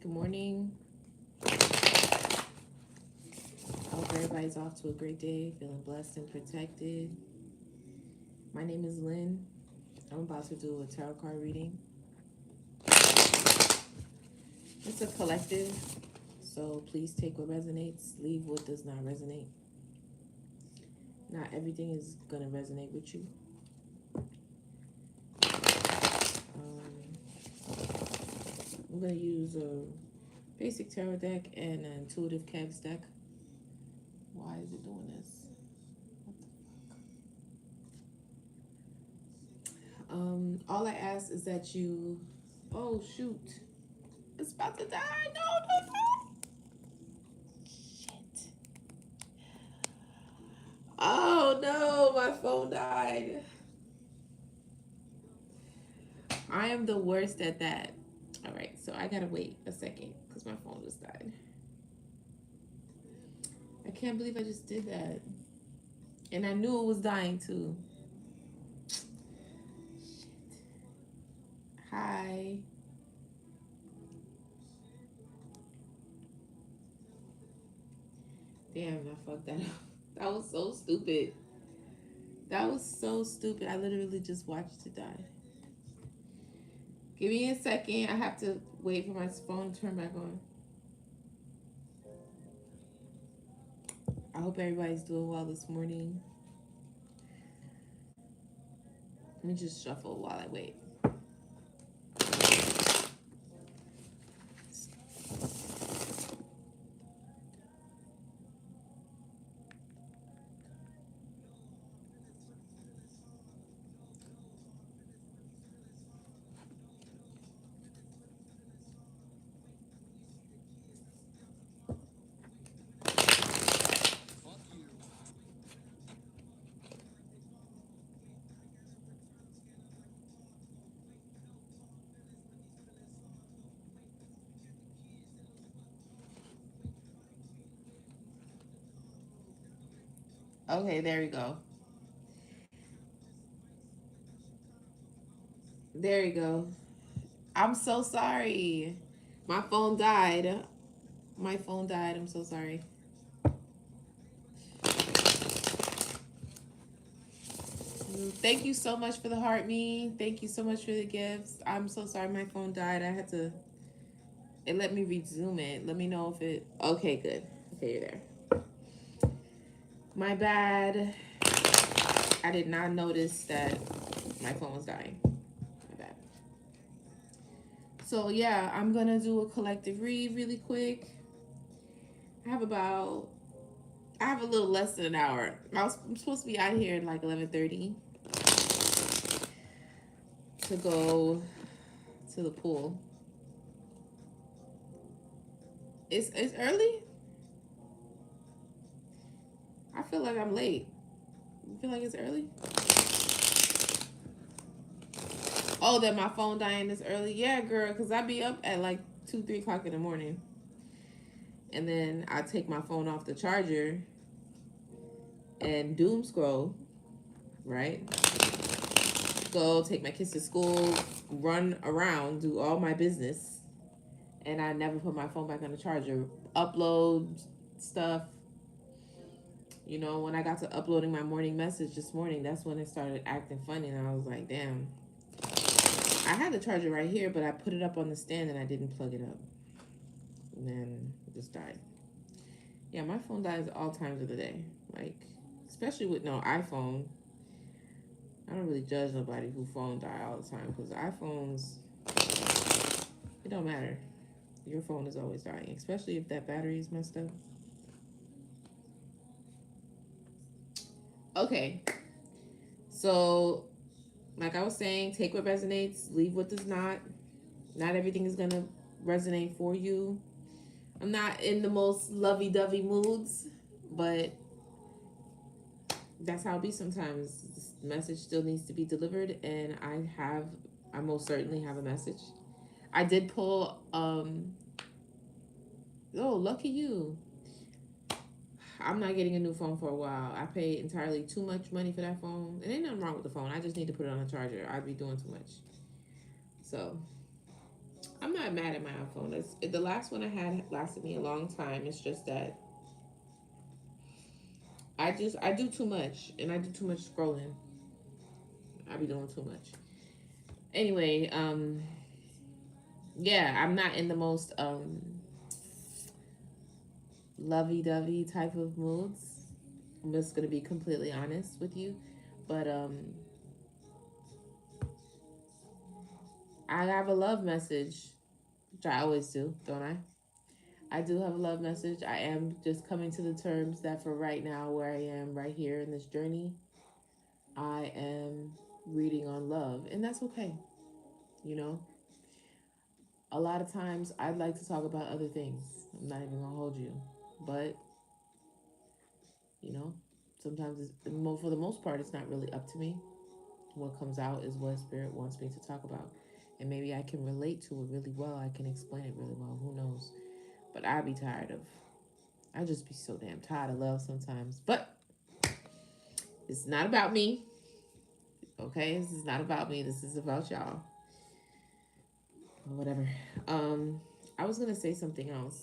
Good morning. I hope everybody's off to a great day, feeling blessed and protected. My name is Lynn. I'm about to do a tarot card reading. It's a collective, so please take what resonates, leave what does not resonate. Not everything is going to resonate with you. I'm going to use a basic tarot deck and an intuitive Kev's deck. Why is it doing this? All I ask is that you... Oh, shoot. It's about to die. No. Shit. Oh, no. My phone died. I am the worst at that. All right, so I gotta wait a second because my phone just died. I can't believe I just did that. And I knew it was dying too. Shit. Hi. Damn, I fucked that up. That was so stupid. That was so stupid. I literally just watched it die. Give me a second. I have to wait for my phone to turn back on. I hope everybody's doing well this morning. Let me just shuffle while I wait. Okay, there we go. There you go. I'm so sorry. My phone died. My phone died. I'm so sorry. Thank you so much for the heart, me. Thank you so much for the gifts. I'm so sorry my phone died. I had to... It let me resume it. Let me know if it... Okay, good. Okay, you're there. My bad. I did not notice that my phone was dying. My bad. So, yeah, I'm going to do a collective read really quick. I have a little less than an hour. I'm supposed to be out here at like 11:30 to go to the pool. It's early? I feel like I'm late. You feel like it's early? Oh, that my phone dying this early? Yeah, girl, because I be up at like 2, 3 o'clock in the morning. And then I take my phone off the charger and doom scroll, right? Go take my kids to school, run around, do all my business. And I never put my phone back on the charger. Upload stuff. You know, when I got to uploading my morning message this morning, that's when it started acting funny. And I was like, damn. I had the charger right here, but I put it up on the stand and I didn't plug it up. And then it just died. Yeah, my phone dies all times of the day. Like, especially with no iPhone. I don't really judge nobody who phone die all the time because iPhones, it don't matter. Your phone is always dying, especially if that battery is messed up. Okay. So, like I was saying, take what resonates, leave what does not. Not everything is going to resonate for you. I'm not in the most lovey-dovey moods, but that's how it be sometimes. This message still needs to be delivered, and I most certainly have a message. I did pull, oh, lucky you. I'm not getting a new phone for a while. I paid entirely too much money for that phone. And ain't nothing wrong with the phone. I just need to put it on a charger. I'd be doing too much. So, I'm not mad at my iPhone. The last one I had lasted me a long time. It's just that I do too much and I do too much scrolling. I be doing too much. Anyway, yeah, I'm not in the most lovey-dovey type of moods. I'm just gonna be completely honest with you, but I have a love message, which I always do, don't I? I do have a love message. I am just coming to the terms that for right now, where I am right here in this journey, I am reading on love, and that's okay. You know, a lot of times I'd like to talk about other things. I'm not even gonna hold you, but you know, sometimes for the most part, it's not really up to me. What comes out is what spirit wants me to talk about, and maybe I can relate to it really well. I can explain it really well. Who knows? But I'd be tired of. I just be so damn tired of love sometimes. But it's not about me. Okay, this is not about me. This is about y'all. Whatever. Um, I was gonna say something else.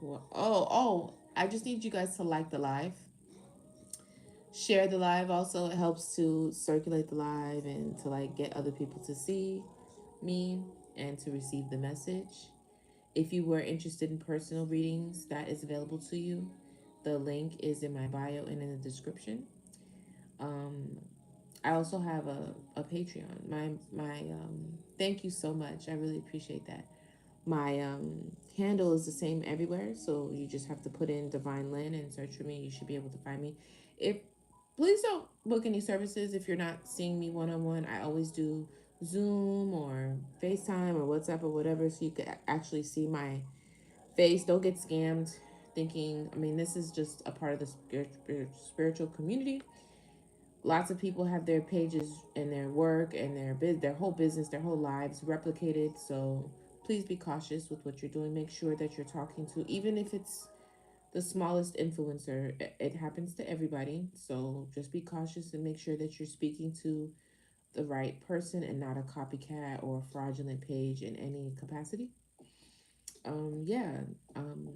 Oh, I just need you guys to like the live, share the live. Also, it helps to circulate the live and to like get other people to see me and to receive the message. If you were interested in personal readings, that is available to you. The link is in my bio and in the description. Um, I also have a Patreon. My thank you so much. I really appreciate that. My handle is the same everywhere, so you just have to put in Divine Lynn and search for me. You should be able to find me. If Please don't book any services if you're not seeing me one on one. I always do Zoom or FaceTime or WhatsApp or whatever, so you can actually see my face. Don't get scammed thinking. I mean, this is just a part of the spiritual community. Lots of people have their pages and their work and their whole business, their whole lives replicated. So please be cautious with what you're doing. Make sure that you're talking to, even if it's the smallest influencer. It happens to everybody. So just be cautious and make sure that you're speaking to the right person and not a copycat or fraudulent page in any capacity. Yeah,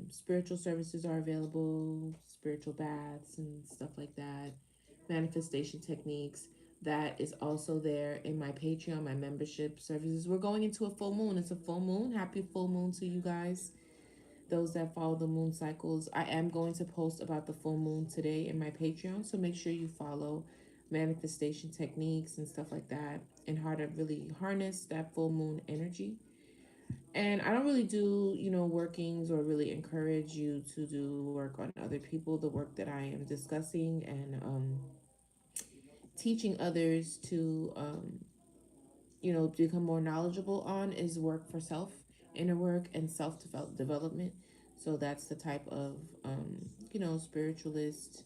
spiritual services are available, spiritual baths and stuff like that, manifestation techniques. That is also there in my Patreon, my membership services. We're going into a full moon. It's a full moon. Happy full moon to you guys. Those that follow the moon cycles. I am going to post about the full moon today in my Patreon. So make sure you follow manifestation techniques and stuff like that and how to really harness that full moon energy. And I don't really do, workings or really encourage you to do work on other people. The work that I am discussing and teaching others to, become more knowledgeable on is work for self, inner work, and self development. So that's the type of, spiritualist,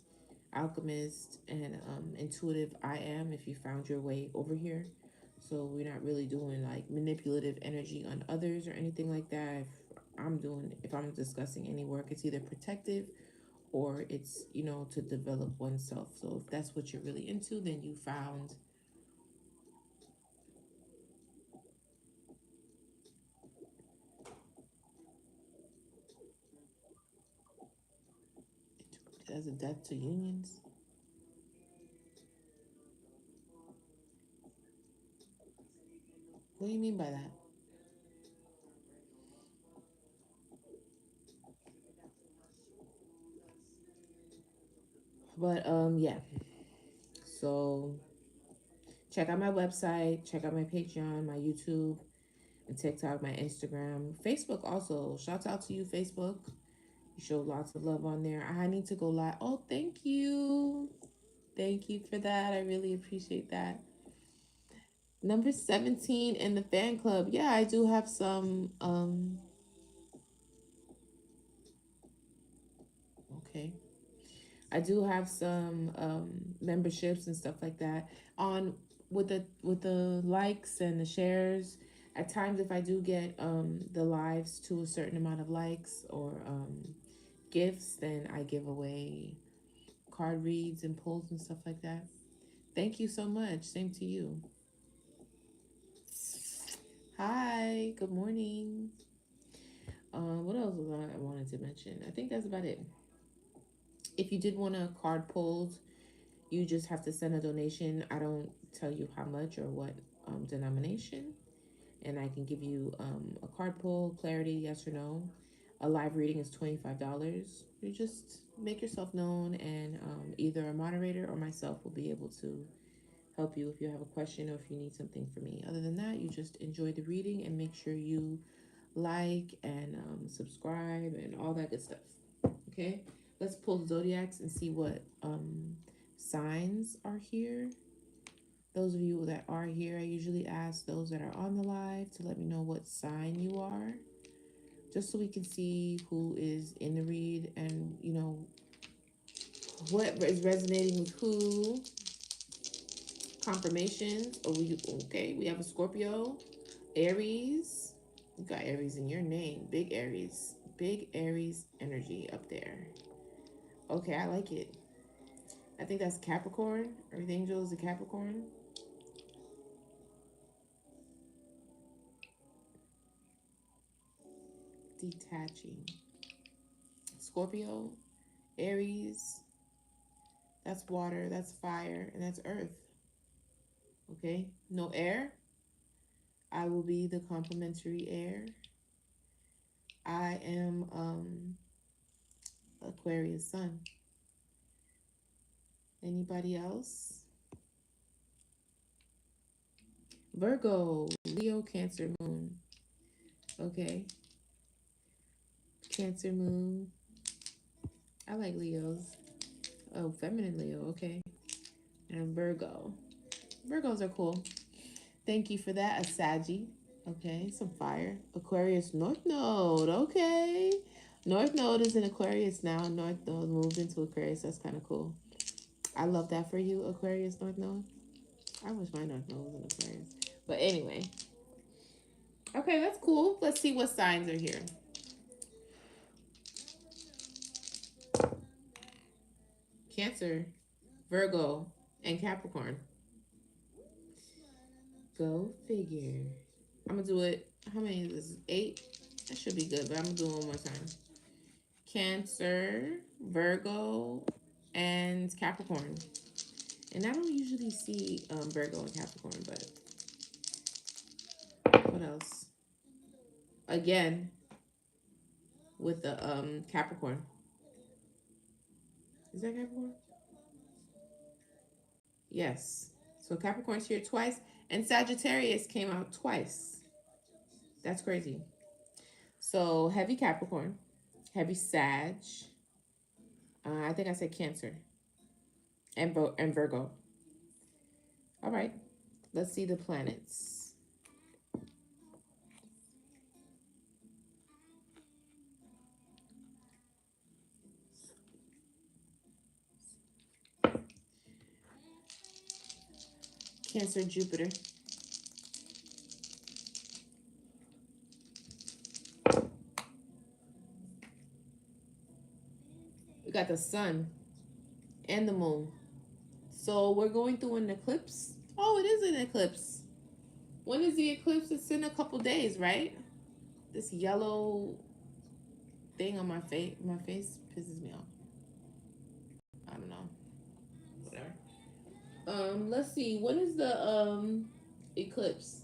alchemist, and intuitive I am if you found your way over here. So we're not really doing like manipulative energy on others or anything like that. If I'm discussing any work, it's either protective or it's, to develop oneself. So if that's what you're really into, then you found. As a death to unions. What do you mean by that? But yeah. So check out my website, check out my Patreon, my YouTube, and TikTok, my Instagram, Facebook also. Shouts out to you, Facebook. You show lots of love on there. I need to go live. Oh, thank you. Thank you for that. I really appreciate that. Number 17 in the fan club. Yeah, I do have some okay. I do have some memberships and stuff like that on with the likes and the shares. At times, if I do get the lives to a certain amount of likes or gifts, then I give away card reads and pulls and stuff like that. Thank you so much. Same to you. Hi, good morning. What else was I wanted to mention? I think that's about it. If you did want a card pulled, you just have to send a donation. I don't tell you how much or what denomination, and I can give you a card pull, clarity, yes or no. A live reading is $25. You just make yourself known, and either a moderator or myself will be able to help you if you have a question or if you need something from me. Other than that, you just enjoy the reading and make sure you like and subscribe and all that good stuff. Okay, let's pull the zodiacs and see what signs are here. Those of you that are here, I usually ask those that are on the live to let me know what sign you are, just so we can see who is in the read and what is resonating with who. Confirmations. Oh, we have a Scorpio, Aries. You got Aries in your name. Big Aries. Big Aries energy up there. Okay, I like it. I think that's Capricorn. Earth Angel is a Capricorn. Detaching. Scorpio, Aries. That's water. That's fire. And that's earth. Okay. No air. I will be the complementary air. I am Aquarius sun. Anybody else? Virgo, Leo, Cancer moon. Okay. Cancer moon. I like Leos. Oh, feminine Leo. Okay. And Virgo. Virgos are cool. Thank you for that, Asagi. Okay, some fire. Aquarius North Node. Okay. North Node is in Aquarius now. North Node moved into Aquarius. That's kind of cool. I love that for you, Aquarius North Node. I wish my North Node was in Aquarius. But anyway. Okay, that's cool. Let's see what signs are here. Cancer, Virgo, and Capricorn. Go figure. I'm gonna do it. How many is this? 8? That should be good, but I'm gonna do it one more time. Cancer, Virgo, and Capricorn. And I don't usually see Virgo and Capricorn, but what else? Again, with the Capricorn. Is that Capricorn? Yes. So Capricorn's here twice, and Sagittarius came out twice. That's crazy. So heavy Capricorn, heavy Sag. I think I said Cancer and Virgo. All right. Let's see the planets. Cancer, Jupiter. We got the sun and the moon. So we're going through an eclipse. Oh, it is an eclipse. When is the eclipse? It's in a couple days, right? This yellow thing on my face. My face pisses me off. I don't know. Whatever. Let's see. When is the eclipse?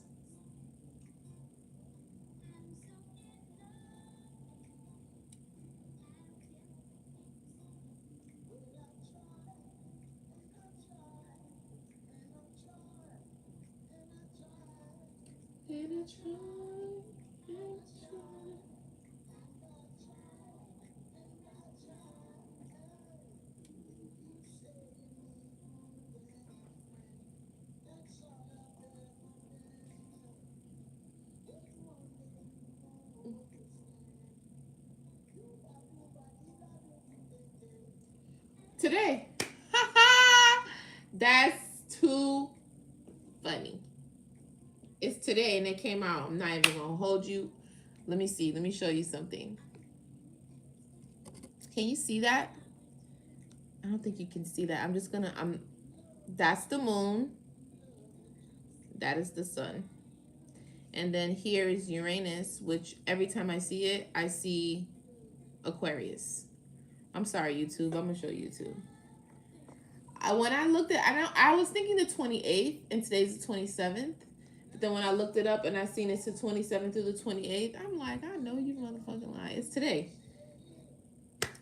Today. That's too funny. It's today and it came out. I'm not even gonna hold you. Let me see. Let me show you something. Can you see that? I don't think you can see that. I'm just gonna that's the moon. That is the sun. And then here is Uranus, which every time I see it, I see Aquarius. I'm sorry, YouTube. I'm gonna show YouTube. When I looked at, I was thinking the 28th, and today's the 27th. But then when I looked it up and I seen it's the 27th through the 28th, I'm like, I know you motherfucking lie. It's today.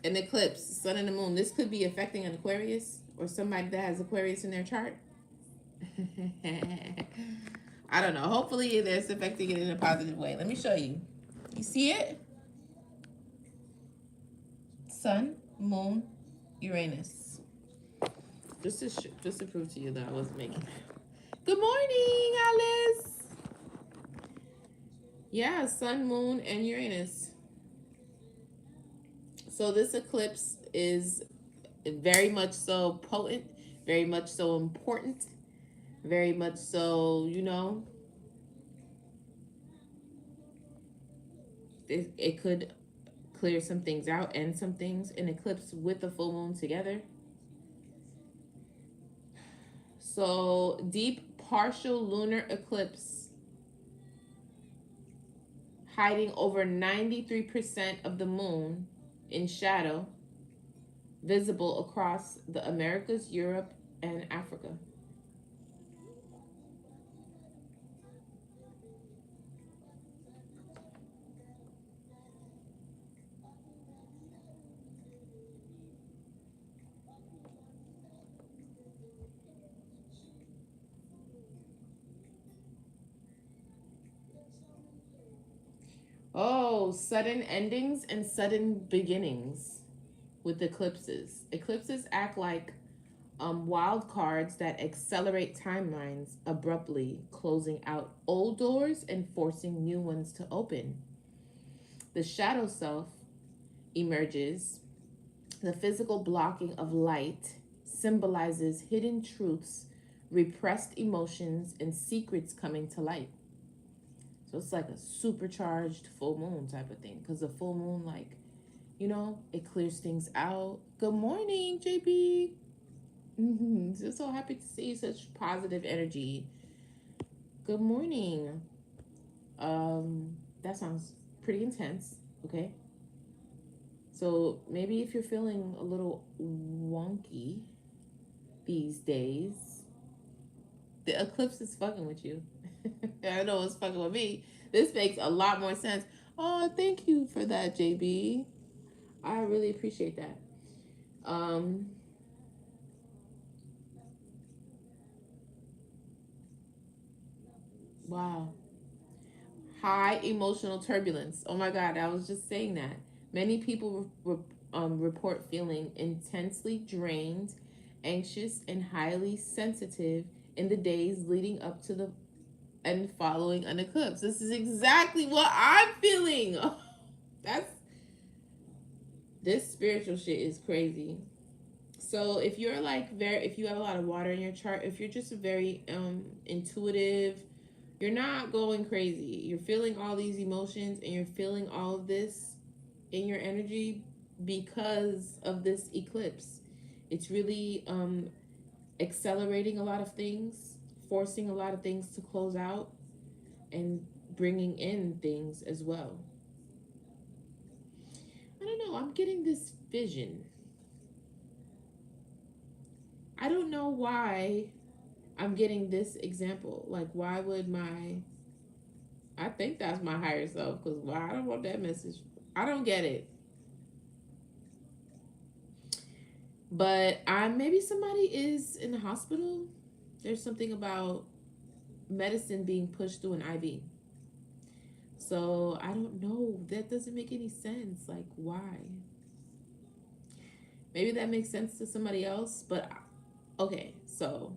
An eclipse, sun and the moon. This could be affecting an Aquarius or somebody that has Aquarius in their chart. I don't know. Hopefully, it's affecting it in a positive way. Let me show you. You see it? Sun, moon, Uranus. Just to prove to you that I wasn't making. Good morning, Alice. Yeah, sun, moon, and Uranus. So this eclipse is very much so potent, very much so important, very much so, it could clear some things out and some things. An eclipse with the full moon together. So deep partial lunar eclipse hiding over 93% of the moon in shadow, visible across the Americas, Europe, and Africa. Oh, sudden endings and sudden beginnings with eclipses. Eclipses act like wild cards that accelerate timelines abruptly, closing out old doors and forcing new ones to open. The shadow self emerges. The physical blocking of light symbolizes hidden truths, repressed emotions, and secrets coming to light. So it's like a supercharged full moon type of thing. Because the full moon, like, it clears things out. Good morning, JB. Just so happy to see such positive energy. Good morning. That sounds pretty intense. Okay. So maybe if you're feeling a little wonky these days, the eclipse is fucking with you. I know it's fucking with me. This makes a lot more sense. Oh, thank you for that, JB. I really appreciate that. Wow. High emotional turbulence. Oh my God, I was just saying that. Many people report feeling intensely drained, anxious, and highly sensitive in the days leading up to the and following an eclipse. This is exactly what I'm feeling. That's This spiritual shit is crazy. So if you're if you have a lot of water in your chart, if you're just very intuitive, you're not going crazy. You're feeling all these emotions and you're feeling all of this in your energy because of this eclipse. It's really accelerating a lot of things, forcing a lot of things to close out, and bringing in things as well. I don't know. I'm getting this vision. I don't know why I'm getting this example. Like, why would I think that's my higher self, because why I don't want that message. I don't get it. But maybe somebody is in the hospital. There's something about medicine being pushed through an IV. So I don't know. That doesn't make any sense. Like, why? Maybe that makes sense to somebody else. But okay, so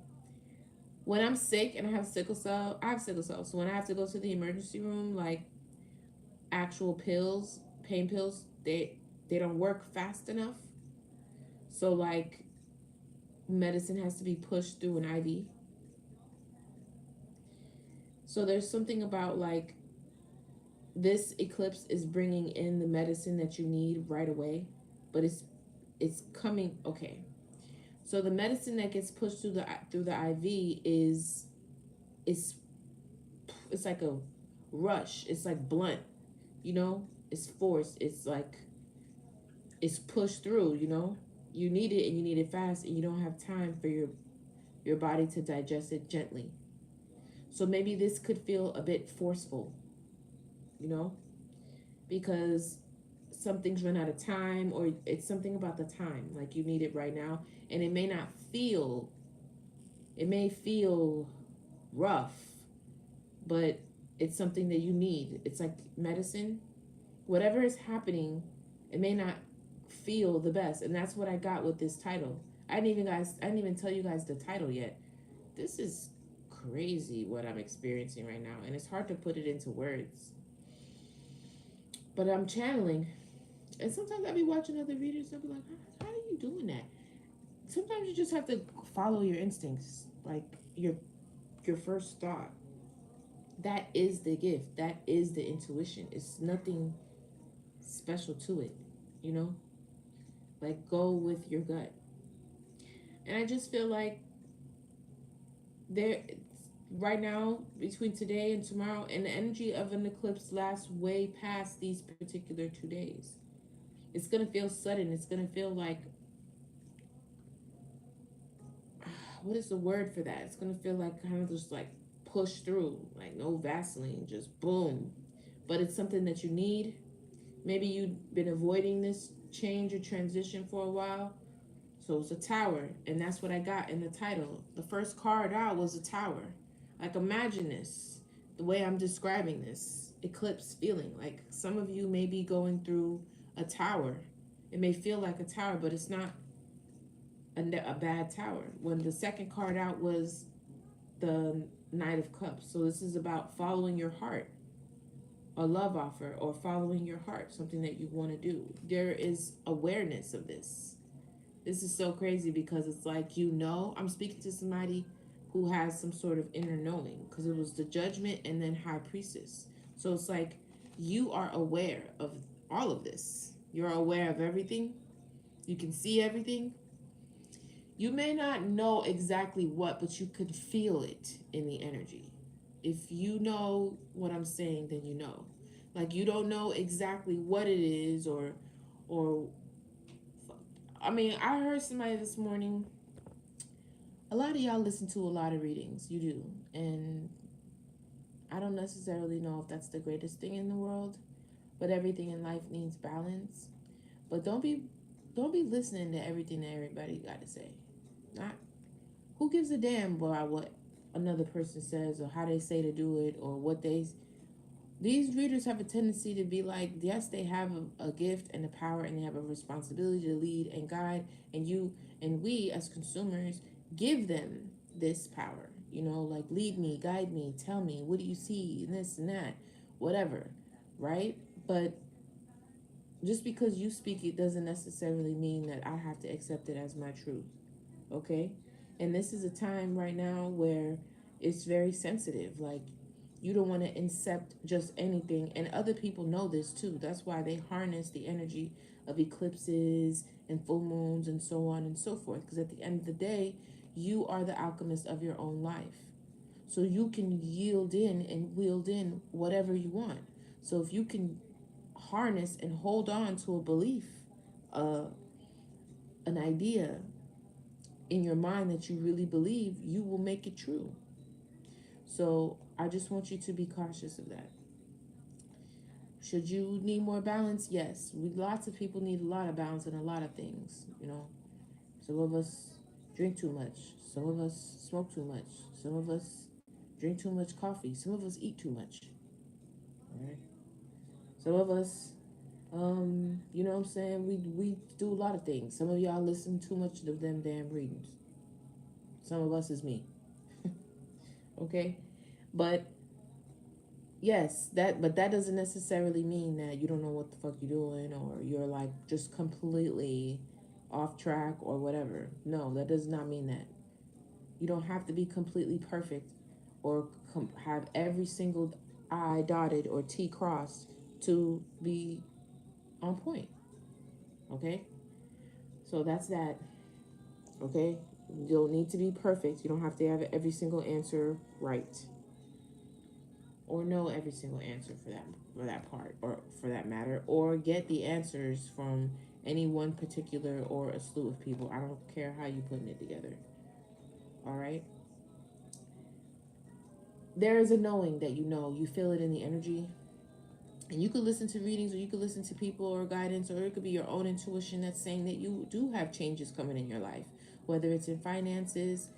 when I'm sick and I have sickle cell, So when I have to go to the emergency room, like actual pills, pain pills, they don't work fast enough. So like medicine has to be pushed through an IV. So there's something about like this eclipse is bringing in the medicine that you need right away, but it's coming. Okay, so the medicine that gets pushed through the IV is it's like a rush. It's like blunt, you know? It's forced. It's like it's pushed through, you know? You need it and you need it fast and you don't have time for your body to digest it gently. So maybe this could feel a bit forceful, you know? Because something's run out of time or it's something about the time, like you need it right now and it may not feel it may feel rough, but it's something that you need. It's like medicine. Whatever is happening, it may not feel the best. And that's what I got with this title. I didn't even tell you guys the title yet. This is crazy what I'm experiencing right now, and it's hard to put it into words. But I'm channeling. And sometimes I'll be watching other readers and I'll be like, how are you doing that? Sometimes you just have to follow your instincts, like your first thought. That is the gift. That is the intuition. It's nothing special to it, you know? Like go with your gut. And I just feel like there right now between today and tomorrow and the energy of an eclipse lasts way past these particular 2 days. It's gonna feel sudden. It's gonna feel like what is the word for that? It's gonna feel like kind of just like push through, like no Vaseline, just boom. But it's something that you need. Maybe you've been avoiding this change or transition for a while. So it's a tower, and that's what I got in the title. The first card out was a tower. Like imagine this, the way I'm describing this eclipse feeling. Like some of you may be going through a tower. It may feel like a tower, but it's not a bad tower. When the second card out was the Knight of Cups. So this is about following your heart, a love offer, or following your heart, something that you want to do. There is awareness of this. This is so crazy because it's like, you know, I'm speaking to somebody who has some sort of inner knowing because it was the Judgment and then High Priestess. So it's like you are aware of all of this. You're aware of everything. You can see everything. You may not know exactly what, but you could feel it in the energy. If you know what I'm saying, then you know. Like you don't know exactly what it is or I mean, I heard somebody this morning. A lot of y'all listen to a lot of readings. You do. And I don't necessarily know if that's the greatest thing in the world, but everything in life needs balance. But don't be listening to everything that everybody got to say. Not who gives a damn about what another person says or how they say to do it or what they these readers have a tendency to be like, yes, they have a gift and a power and they have a responsibility to lead and guide, and you and we as consumers give them this power, you know, like lead me, guide me, tell me, what do you see, and this and that, whatever, right? But just because you speak it doesn't necessarily mean that I have to accept it as my truth, okay? And this is a time right now where it's very sensitive. Like, you don't want to accept just anything. And other people know this too. That's why they harness the energy of eclipses and full moons and so on and so forth. Because at the end of the day, you are the alchemist of your own life. So you can yield in and wield in whatever you want. So if you can harness and hold on to a belief, uh, an idea in your mind that you really believe, you will make it true. So I just want you to be cautious of that. Should you need more balance? Yes. Lots of people need a lot of balance in a lot of things, you know. Some of us drink too much. Some of us smoke too much. Some of us drink too much coffee. Some of us eat too much. All right. Some of us, you know what I'm saying? We do a lot of things. Some of y'all listen too much to them damn readings. Some of us is me. Okay? But yes, but that doesn't necessarily mean that you don't know what the fuck you're doing or you're like just completely off track or whatever. No, that does not mean that. You don't have to be completely perfect or have every single I dotted or T crossed to be on point. Okay? So that's that. Okay? You don't need to be perfect. You don't have to have every single answer right. or know every single answer for that part or for that matter, or get the answers from any one particular or a slew of people. I don't care how you putting it together. All right. There is a knowing that you know. You feel it in the energy. And you could listen to readings, or you could listen to people or guidance, or it could be your own intuition that's saying that you do have changes coming in your life, whether it's in finances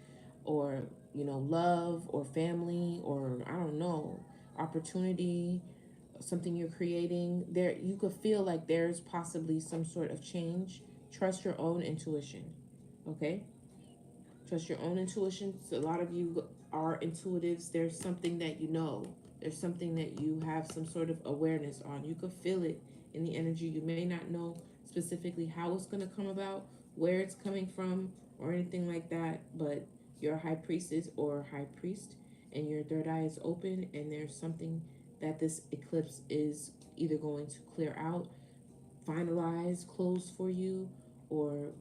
or, love or family or, I don't know, opportunity, something you're creating. There, you could feel like there's possibly some sort of change. Trust your own intuition. Okay? Trust your own intuition. So a lot of you are intuitives. There's something that you know. There's something that you have some sort of awareness on. You could feel it in the energy. You may not know specifically how it's going to come about, where it's coming from, or anything like that. But you're a high priestess or high priest, and your third eye is open, and there's something that this eclipse is either going to clear out, finalize, close for you, or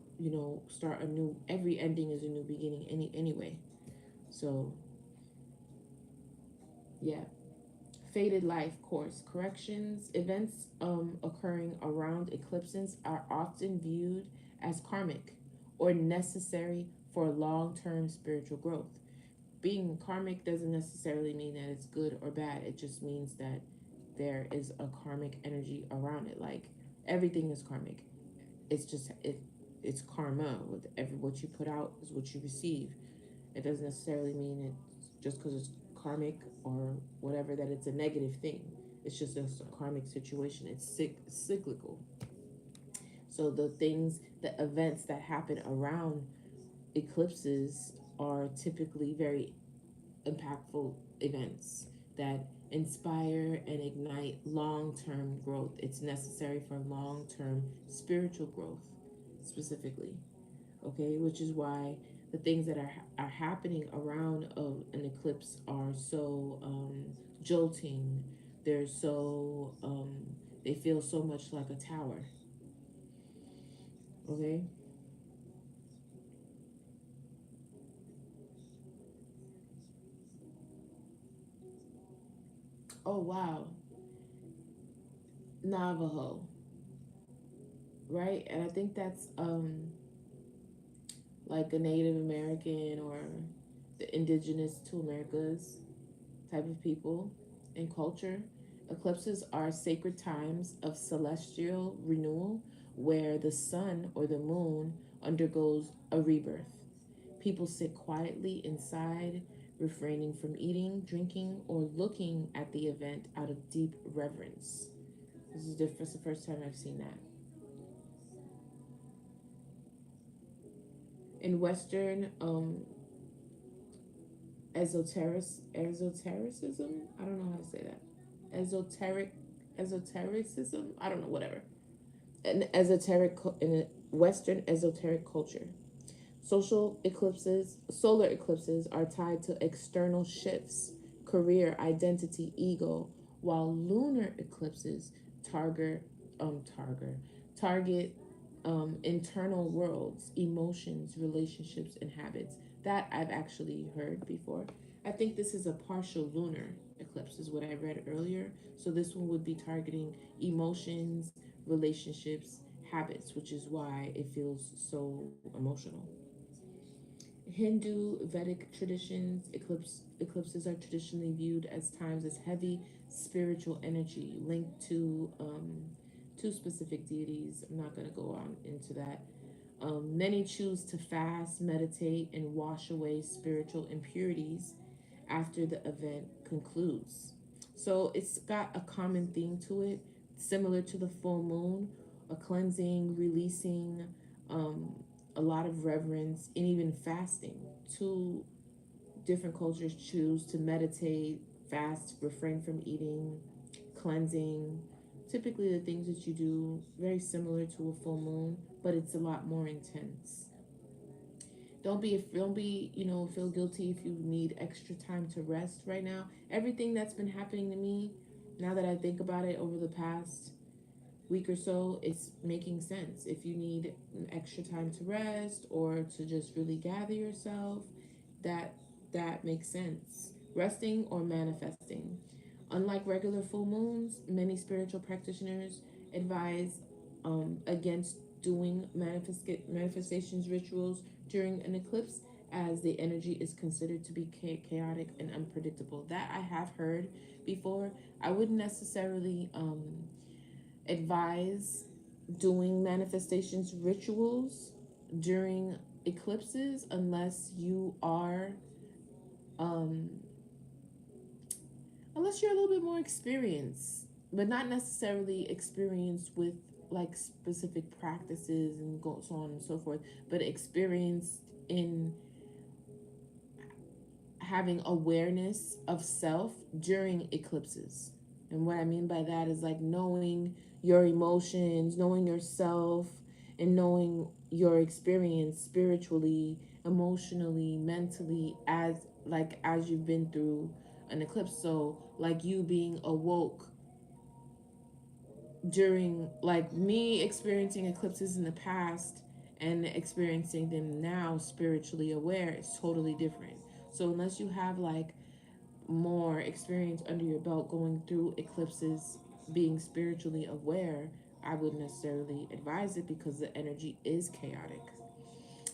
start a new. Every ending is a new beginning. Anyway, so yeah. Fated life course corrections events occurring around eclipses are often viewed as karmic or necessary for long-term spiritual growth. Being karmic doesn't necessarily mean that it's good or bad. It just means that there is a karmic energy around it. Like, everything is karmic. It's karma. With every what you put out is what you receive. It doesn't necessarily mean it's just because it's karmic or whatever that it's a negative thing. It's just a karmic situation. It's cyclical. So the events that happen around eclipses are typically very impactful events that inspire and ignite long-term growth. It's necessary for long-term spiritual growth specifically. Okay, which is why the things that are happening around an eclipse are so jolting. They're so they feel so much like a tower. Okay. Oh wow, Navajo, right? And I think that's like a Native American or the indigenous to Americas type of people and culture. Eclipses are sacred times of celestial renewal where the sun or the moon undergoes a rebirth. People sit quietly inside, refraining from eating, drinking, or looking at the event out of deep reverence. This is the first time I've seen that. In Western esotericism, I don't know how to say that. Esotericism, I don't know, whatever. An esoteric in a Western esoteric culture. Solar eclipses are tied to external shifts, career, identity, ego, while lunar eclipses target, target internal worlds, emotions, relationships, and habits. That I've actually heard before. I think this is a partial lunar eclipse, is what I read earlier. So this one would be targeting emotions, relationships, habits, which is why it feels so emotional. Hindu Vedic traditions, eclipses are traditionally viewed as times as heavy spiritual energy linked to two specific deities. I'm not going to go on into that. Many choose to fast, meditate, and wash away spiritual impurities after the event concludes. So it's got a common theme to it, similar to the full moon, a cleansing, releasing, um, a lot of reverence, and even fasting. Two different cultures choose to meditate, fast, refrain from eating, cleansing. Typically, the things that you do very similar to a full moon, but it's a lot more intense. Don't be feel guilty if you need extra time to rest right now. Everything that's been happening to me, now that I think about it over the past week or so, it's making sense. If you need an extra time to rest or to just really gather yourself, that that makes sense. Resting or manifesting. Unlike regular full moons, many spiritual practitioners advise against doing manifestations rituals during an eclipse, as the energy is considered to be chaotic and unpredictable. That I have heard before. I wouldn't necessarily advise doing manifestations rituals during eclipses unless you are um, unless you're a little bit more experienced, but not necessarily experienced with like specific practices and so on and so forth, but experienced in having awareness of self during eclipses. And what I mean by that is like knowing your emotions, knowing yourself, and knowing your experience spiritually, emotionally, mentally, as you've been through an eclipse. So like you being awoke during, like me experiencing eclipses in the past and experiencing them now spiritually aware, it's totally different. So unless you have like more experience under your belt going through eclipses, being spiritually aware, I wouldn't necessarily advise it because the energy is chaotic.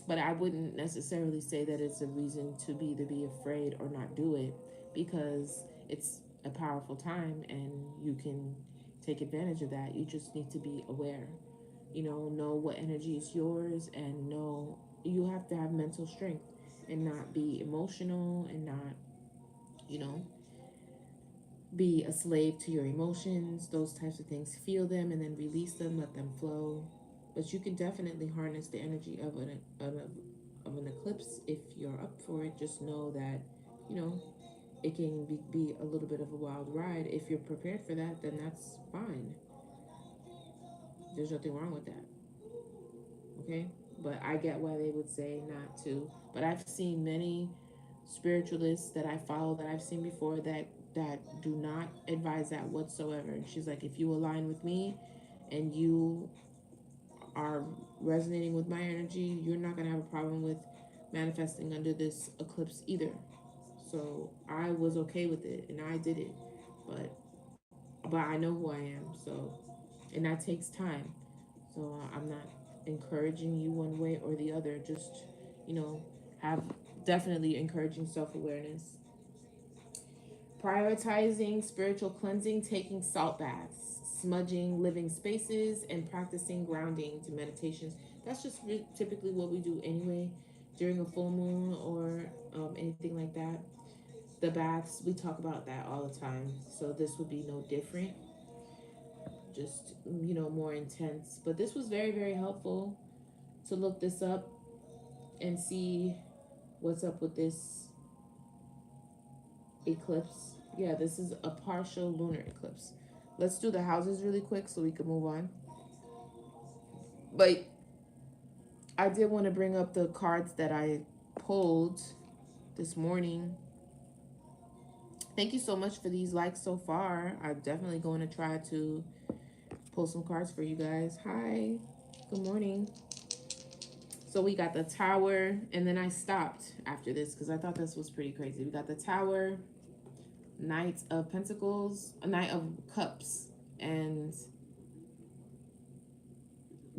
But I wouldn't necessarily say that it's a reason to either be afraid or not do it, because it's a powerful time and you can take advantage of that. You just need to be aware, know what energy is yours, and know you have to have mental strength and not be emotional and not, you know, be a slave to your emotions, those types of things. Feel them and then release them, let them flow. But you can definitely harness the energy of an eclipse if you're up for it. Just know that, you know, it can be a little bit of a wild ride. If you're prepared for that, then that's fine. There's nothing wrong with that. Okay? But I get why they would say not to. But I've seen many spiritualists that I follow that I've seen before that do not advise that whatsoever. And she's like, if you align with me and you are resonating with my energy, you're not gonna have a problem with manifesting under this eclipse either. So I was okay with it and I did it. But but I know who I am, so and that takes time. So I'm not encouraging you one way or the other. Just, you know, have definitely encouraging self awareness. Prioritizing spiritual cleansing, taking salt baths, smudging living spaces, and practicing grounding to meditations. That's just typically what we do anyway during a full moon or anything like that. The baths, we talk about that all the time. So this would be no different, just, more intense. But this was very, very helpful to look this up and see what's up with this eclipse. Yeah, this is a partial lunar eclipse. Let's do the houses really quick so we can move on. But I did want to bring up the cards that I pulled this morning. Thank you so much for these likes so far. I'm definitely going to try to pull some cards for you guys. Hi, good morning. So we got the Tower, and then I stopped after this because I thought this was pretty crazy. We got the Tower, Knight of Pentacles, a Knight of Cups, and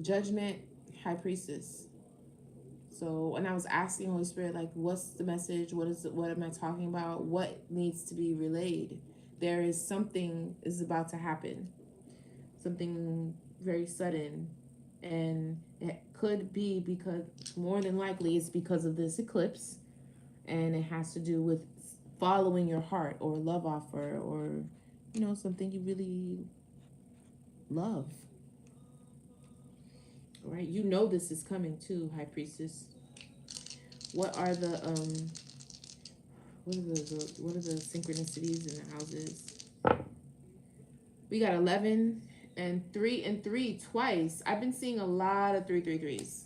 Judgment, High Priestess. So when I was asking Holy Spirit, like, what's the message? What is it? What am I talking about? What needs to be relayed? There is something is about to happen, something very sudden, and it could be because more than likely it's because of this eclipse, and it has to do with following your heart or love offer or something you really love. All right, this is coming too, High Priestess. What are the what are the synchronicities in the houses? We got 11 and 3 and 3 twice. I've been seeing a lot of 3 3 3s.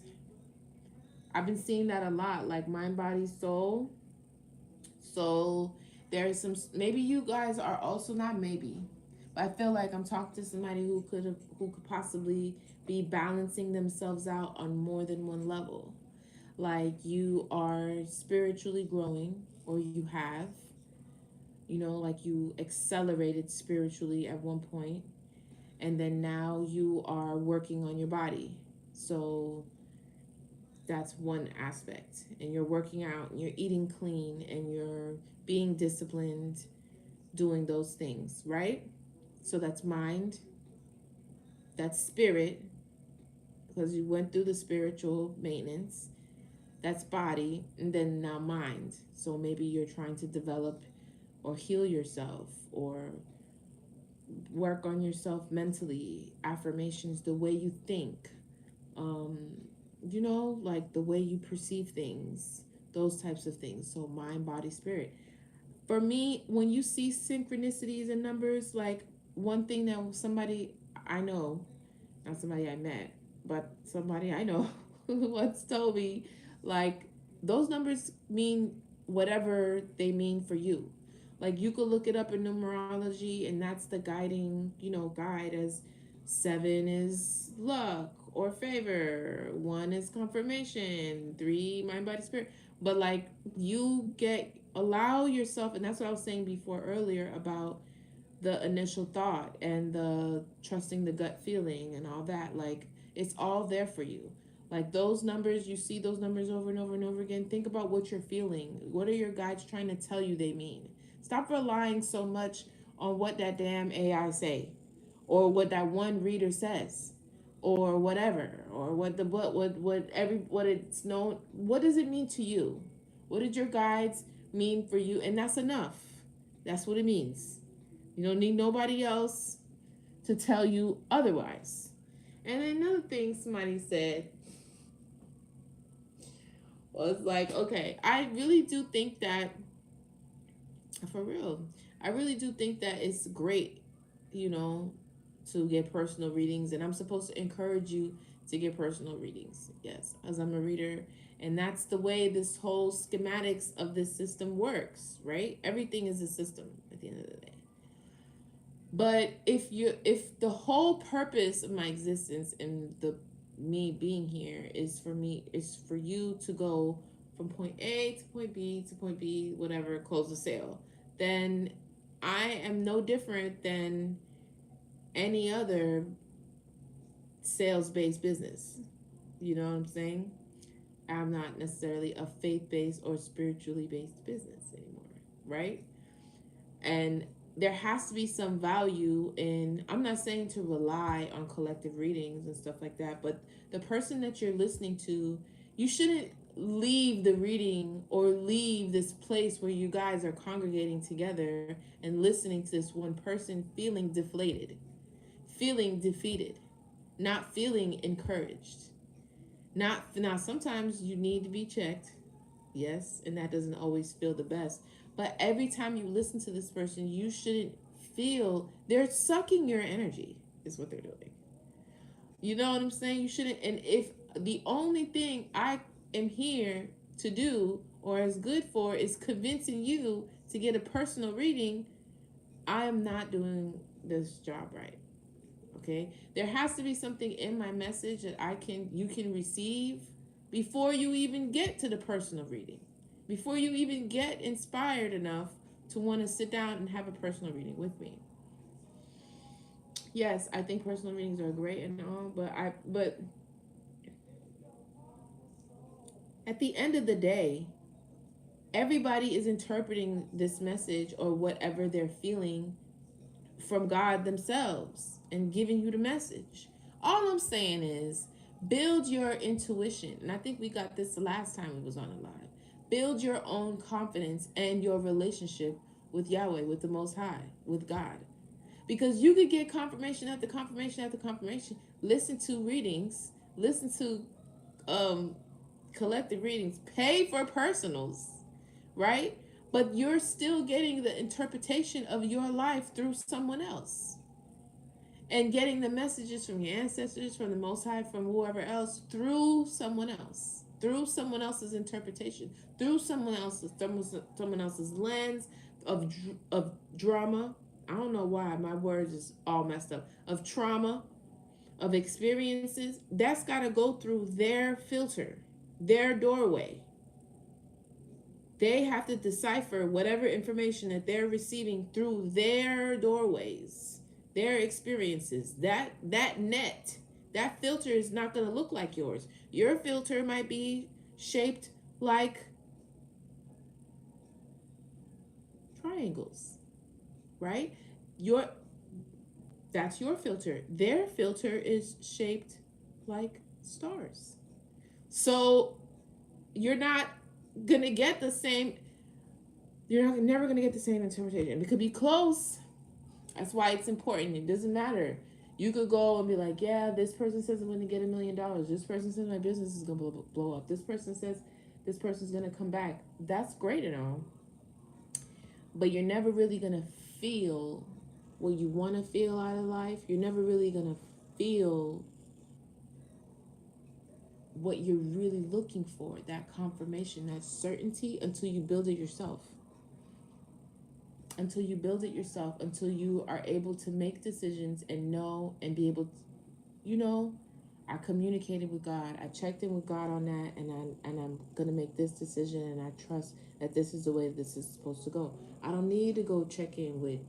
I've been seeing that a lot, like mind, body, soul. So there's some, maybe you guys are also, not maybe, but I feel like I'm talking to somebody who could possibly be balancing themselves out on more than one level. Like you are spiritually growing, or you have, Like you accelerated spiritually at one point, and then now you are working on your body. So that's one aspect. And you're working out, and you're eating clean, and you're being disciplined, doing those things, right? So that's mind, that's spirit, because you went through the spiritual maintenance. That's body, and then now mind. So maybe you're trying to develop or heal yourself or work on yourself mentally, affirmations, the way you think, um, like the way you perceive things, those types of things. So mind, body, spirit. For me, when you see synchronicities and numbers, like one thing that somebody I know, not somebody I met, but somebody I know once told me, like, those numbers mean whatever they mean for you. Like, you could look it up in numerology, and that's the guiding, guide, as 7 is luck or favor, 1 is confirmation, 3, mind, body, spirit. But, like, allow yourself, and that's what I was saying before earlier about the initial thought and the trusting the gut feeling and all that. Like, it's all there for you. Like, those numbers, you see those numbers over and over and over again. Think about what you're feeling. What are your guides trying to tell you they mean? Stop relying so much on what that damn AI say, or what that one reader says, or whatever, or what it's known. What does it mean to you? What did your guides mean for you? And that's enough. That's what it means. You don't need nobody else to tell you otherwise. And then another thing somebody said was like, okay, I really do think that, for real, I really do think that it's great, you know, to get personal readings. And I'm supposed to encourage you to get personal readings. Yes, as I'm a reader. And that's the way this whole schematics of this system works, right? Everything is a system at the end of the day. But if the whole purpose of my existence and the me being here is for you to go from point A to point B to point B, whatever, close the sale, then I am no different than any other sales based business. You know what I'm saying? I'm not necessarily a faith based or spiritually based business anymore, right? And there has to be some value in, I'm not saying to rely on collective readings and stuff like that, but the person that you're listening to, you shouldn't leave the reading or leave this place where you guys are congregating together and listening to this one person feeling deflated, feeling defeated, not feeling encouraged. Not now, sometimes you need to be checked, yes, and that doesn't always feel the best. But every time you listen to this person, you shouldn't feel they're sucking your energy, is what they're doing. You know what I'm saying? You shouldn't. And if the only thing I am here to do or is good for is convincing you to get a personal reading, I am not doing this job right. Okay, there has to be something in my message that you can receive before you even get to the personal reading, before you even get inspired enough to want to sit down and have a personal reading with me. Yes, I think personal readings are great and all, but at the end of the day, everybody is interpreting this message or whatever they're feeling from God themselves and giving you the message. All I'm saying is build your intuition. And I think we got this the last time we was on a live. Build your own confidence and your relationship with Yahweh, with the Most High, with God. Because you could get confirmation after confirmation after confirmation. Listen to readings, listen to um, collective readings, pay for personals, right? But you're still getting the interpretation of your life through someone else and getting the messages from your ancestors, from the Most High, from whoever else through someone else's interpretation, through someone else's lens of drama. I don't know why my words is all messed up. Of trauma, of experiences. That's got to go through their filter, their doorway. They have to decipher whatever information that they're receiving through their doorways, their experiences. That net, that filter is not going to look like yours. Your filter might be shaped like triangles, right? Your That's your filter. Their filter is shaped like stars. So you're not gonna get the same. Never gonna get the same interpretation. It could be close. That's why it's important. It doesn't matter. You could go and be like, yeah, this person says I'm going to get $1,000,000. This person says my business is going to blow up. This person says this person's going to come back. That's great and all. But you're never really going to feel what you want to feel out of life. You're never really going to feel what you're really looking for, that confirmation, that certainty, until you build it yourself. Until you build it yourself, until you are able to make decisions and know and be able to, I communicated with God. I checked in with God on that, and I'm gonna make this decision, and I trust that this is the way this is supposed to go. I don't need to go check in with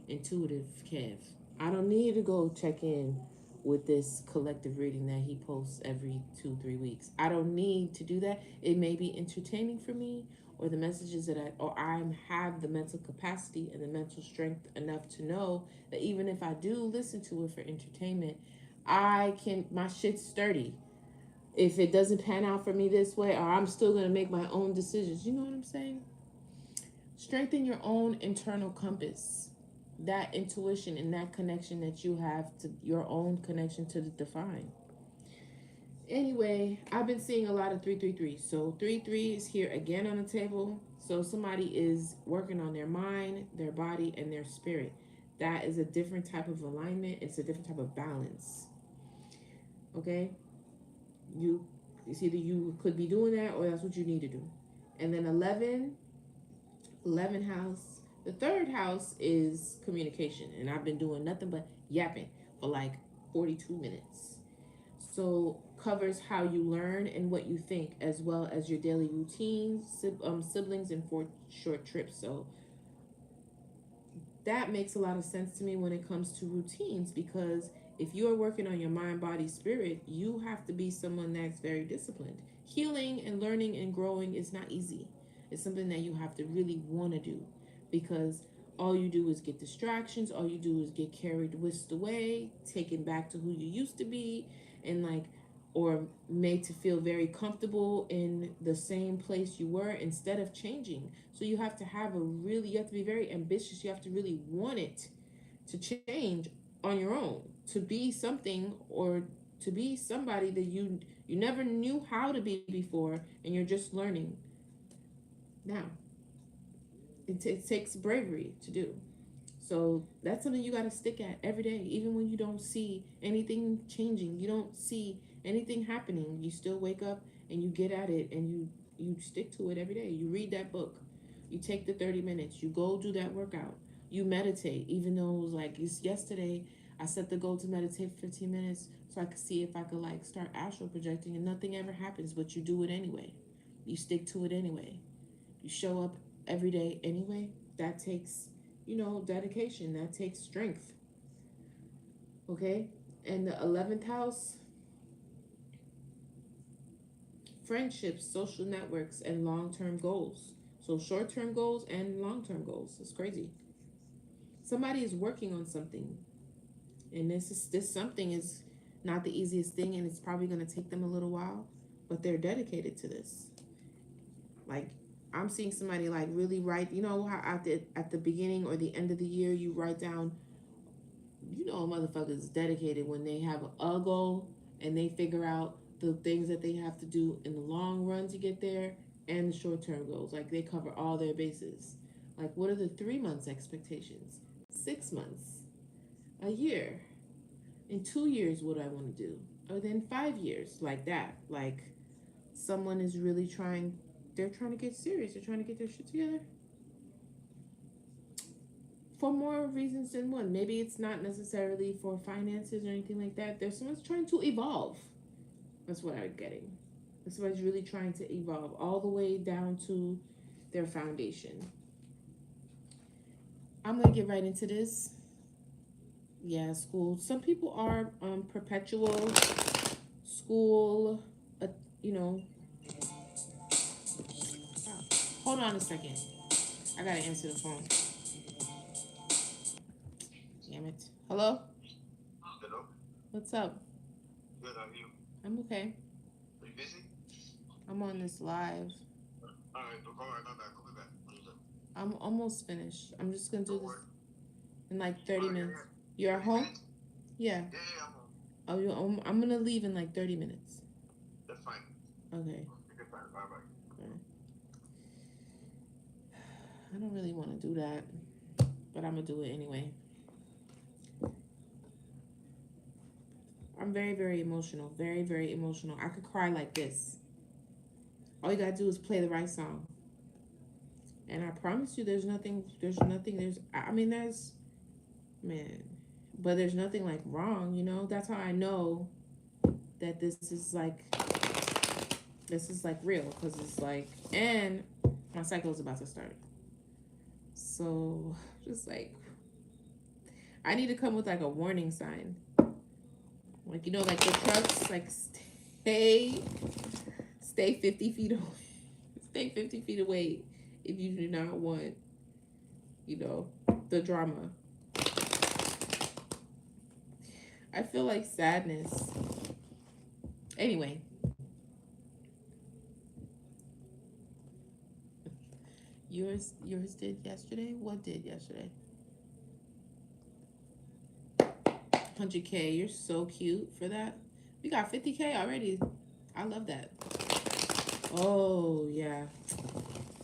Intuitive Kev. I don't need to go check in with this collective reading that he posts every 2-3 weeks. I don't need to do that. It may be entertaining for me, or the messages that I have the mental capacity and the mental strength enough to know that even if I do listen to it for entertainment, my shit's sturdy. If it doesn't pan out for me this way, or I'm still gonna make my own decisions. You know what I'm saying? Strengthen your own internal compass, that intuition and that connection that you have to your own connection to the divine. Anyway, I've been seeing a lot of 333. So 33 is here again on the table. So somebody is working on their mind, their body, and their spirit. That is a different type of alignment. It's a different type of balance. Okay? It's either you could be doing that, or that's what you need to do. And then 11 house. The third house is communication. And I've been doing nothing but yapping for like 42 minutes. So covers how you learn and what you think, as well as your daily routines, siblings, and 4 short trips. So that makes a lot of sense to me when it comes to routines, because if you are working on your mind, body, spirit, you have to be someone that's very disciplined. Healing and learning and growing is not easy. It's something that you have to really want to do, because all you do is get distractions. All you do is get carried, whisked away, taken back to who you used to be, and or made to feel very comfortable in the same place you were instead of changing. So you have to you have to be very ambitious. You have to really want it to change on your own, to be something, or to be somebody that you never knew how to be before, and you're just learning now. It takes bravery to do. So that's something you got to stick at every day, even when you don't see anything changing, you don't see anything happening. You still wake up and you get at it, and you stick to it every day. You read that book, you take the 30 minutes, you go do that workout, you meditate, even though it was like yesterday I set the goal to meditate for 15 minutes so I could see if I could start astral projecting, and nothing ever happens, but you do it anyway. You stick to it anyway. You show up every day anyway. That takes dedication. That takes strength. Okay? And the 11th house, friendships, social networks, and long-term goals. So short-term goals and long-term goals. It's crazy. Somebody is working on something, and this something is not the easiest thing, and it's probably going to take them a little while, but they're dedicated to this. Like, I'm seeing somebody really write, how at the beginning or the end of the year you write down, motherfuckers dedicated when they have a goal and they figure out the things that they have to do in the long run to get there, and the short term goals. Like, they cover all their bases. Like, what are the 3 months expectations? 6 months, a year, in 2 years, what do I want to do? Or then 5 years, like that. Like, someone is really they're trying to get serious. They're trying to get their shit together for more reasons than one. Maybe it's not necessarily for finances or anything like that. There's someone's trying to evolve. That's what I'm getting. Somebody's really trying to evolve all the way down to their foundation. I'm gonna get right into this. Yeah, school. Some people are perpetual school. Uh, you know. Oh, hold on a second. I gotta answer the phone. Damn it. Hello. Hello? What's up? Good, how are you? I'm okay. Are you busy? I'm on this live. Alright, no, all right, my bad. I'll be back. I'm almost finished. I'm just gonna do Don't this worry. in like 30 Alright, yeah, minutes. yeah. You're at 30 home? minutes? Yeah. Yeah, yeah, I'm home. Oh, I'm gonna leave in like 30 minutes. That's fine. Okay. Take your time. Bye bye. Alright. I don't really want to do that, but I'm gonna do it anyway. I'm very, very emotional. Very, very emotional. I could cry like this. All you gotta do is play the right song. And I promise you, I mean, man, but there's nothing like wrong, you know? That's how I know that this is like real, because it's like, and my cycle is about to start. So, just like, I need to come with like a warning sign. Like, like the trucks, like, stay 50 feet away. Stay 50 feet away if you do not want, you know, the drama. I feel like sadness. Anyway, yours did yesterday? What did yesterday? 100K. You're so cute for that. We got 50K already. I love that. Oh, yeah.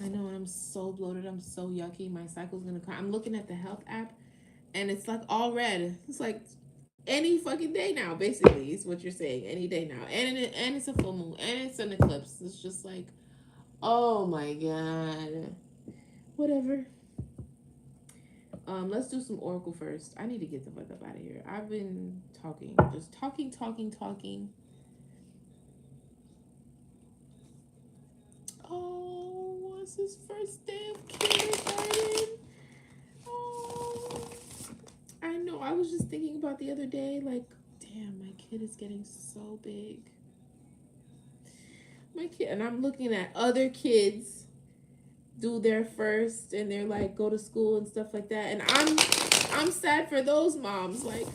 I know, and I'm so bloated. I'm so yucky. My cycle's gonna come. I'm looking at the health app, and it's like all red. It's like any fucking day now, basically, is what you're saying. Any day now. And it's a full moon, and it's an eclipse. It's just like, oh my god. Whatever. Let's do some Oracle first. I need to get the fuck up out of here. I've been talking. Just talking. Oh, it's his first day of kindergarten. Oh, I know. I was just thinking about the other day, like, damn, my kid is getting so big. My kid, and I'm looking at other kids do their first, and they're like go to school and stuff like that, and I'm sad for those moms. Like,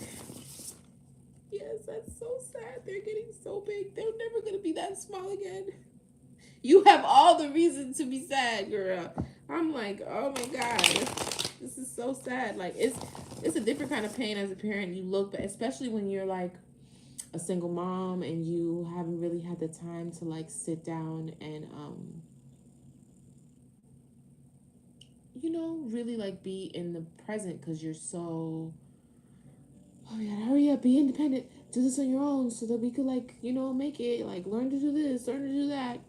yes, that's so sad. They're getting so big. They're never gonna be that small again. You have all the reason to be sad, girl. I'm like, oh my god, this is so sad. Like, it's a different kind of pain as a parent. You look, especially when you're like a single mom and you haven't really had the time to like sit down and really like be in the present, because you're so, oh my god, hurry up, be independent, do this on your own so that we could like, make it, like learn to do this, learn to do that,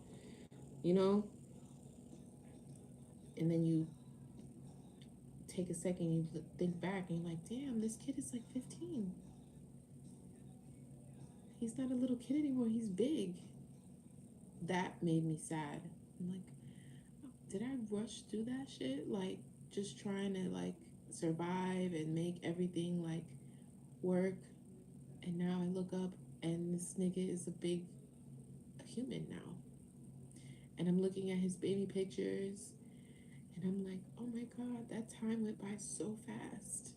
you know and then you take a second, you think back, and you're like, damn, this kid is like 15. He's not a little kid anymore, he's big. That made me sad. I'm like, did I rush through that shit? Like, just trying to like survive and make everything like work. And now I look up, and this nigga is a big human now. And I'm looking at his baby pictures, and I'm like, oh my god, that time went by so fast.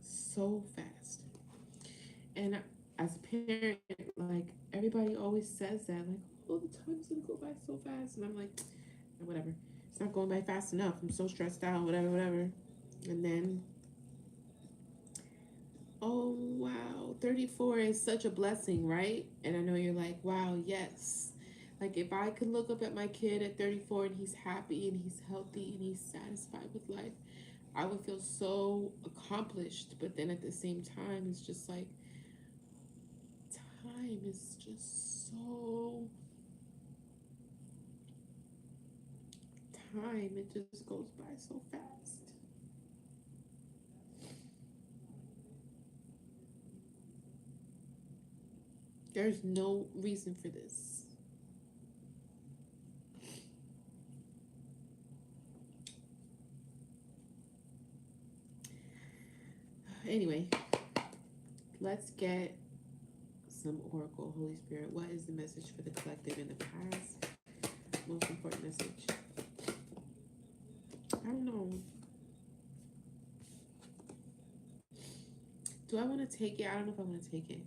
So fast. And as a parent, like, everybody always says that, like, oh, the time's gonna go by so fast. And I'm like, whatever. It's not going by fast enough. I'm so stressed out, whatever. And then, oh, wow, 34 is such a blessing, right? And I know you're like, wow, yes. Like, if I could look up at my kid at 34 and he's happy and he's healthy and he's satisfied with life, I would feel so accomplished. But then at the same time, it's just like, time is just so, time, it just goes by so fast. There's no reason for this. Anyway, let's get some oracle. Holy Spirit, what is the message for the collective in the past? Most important message. I don't know. Do I want to take it? I don't know if I want to take it.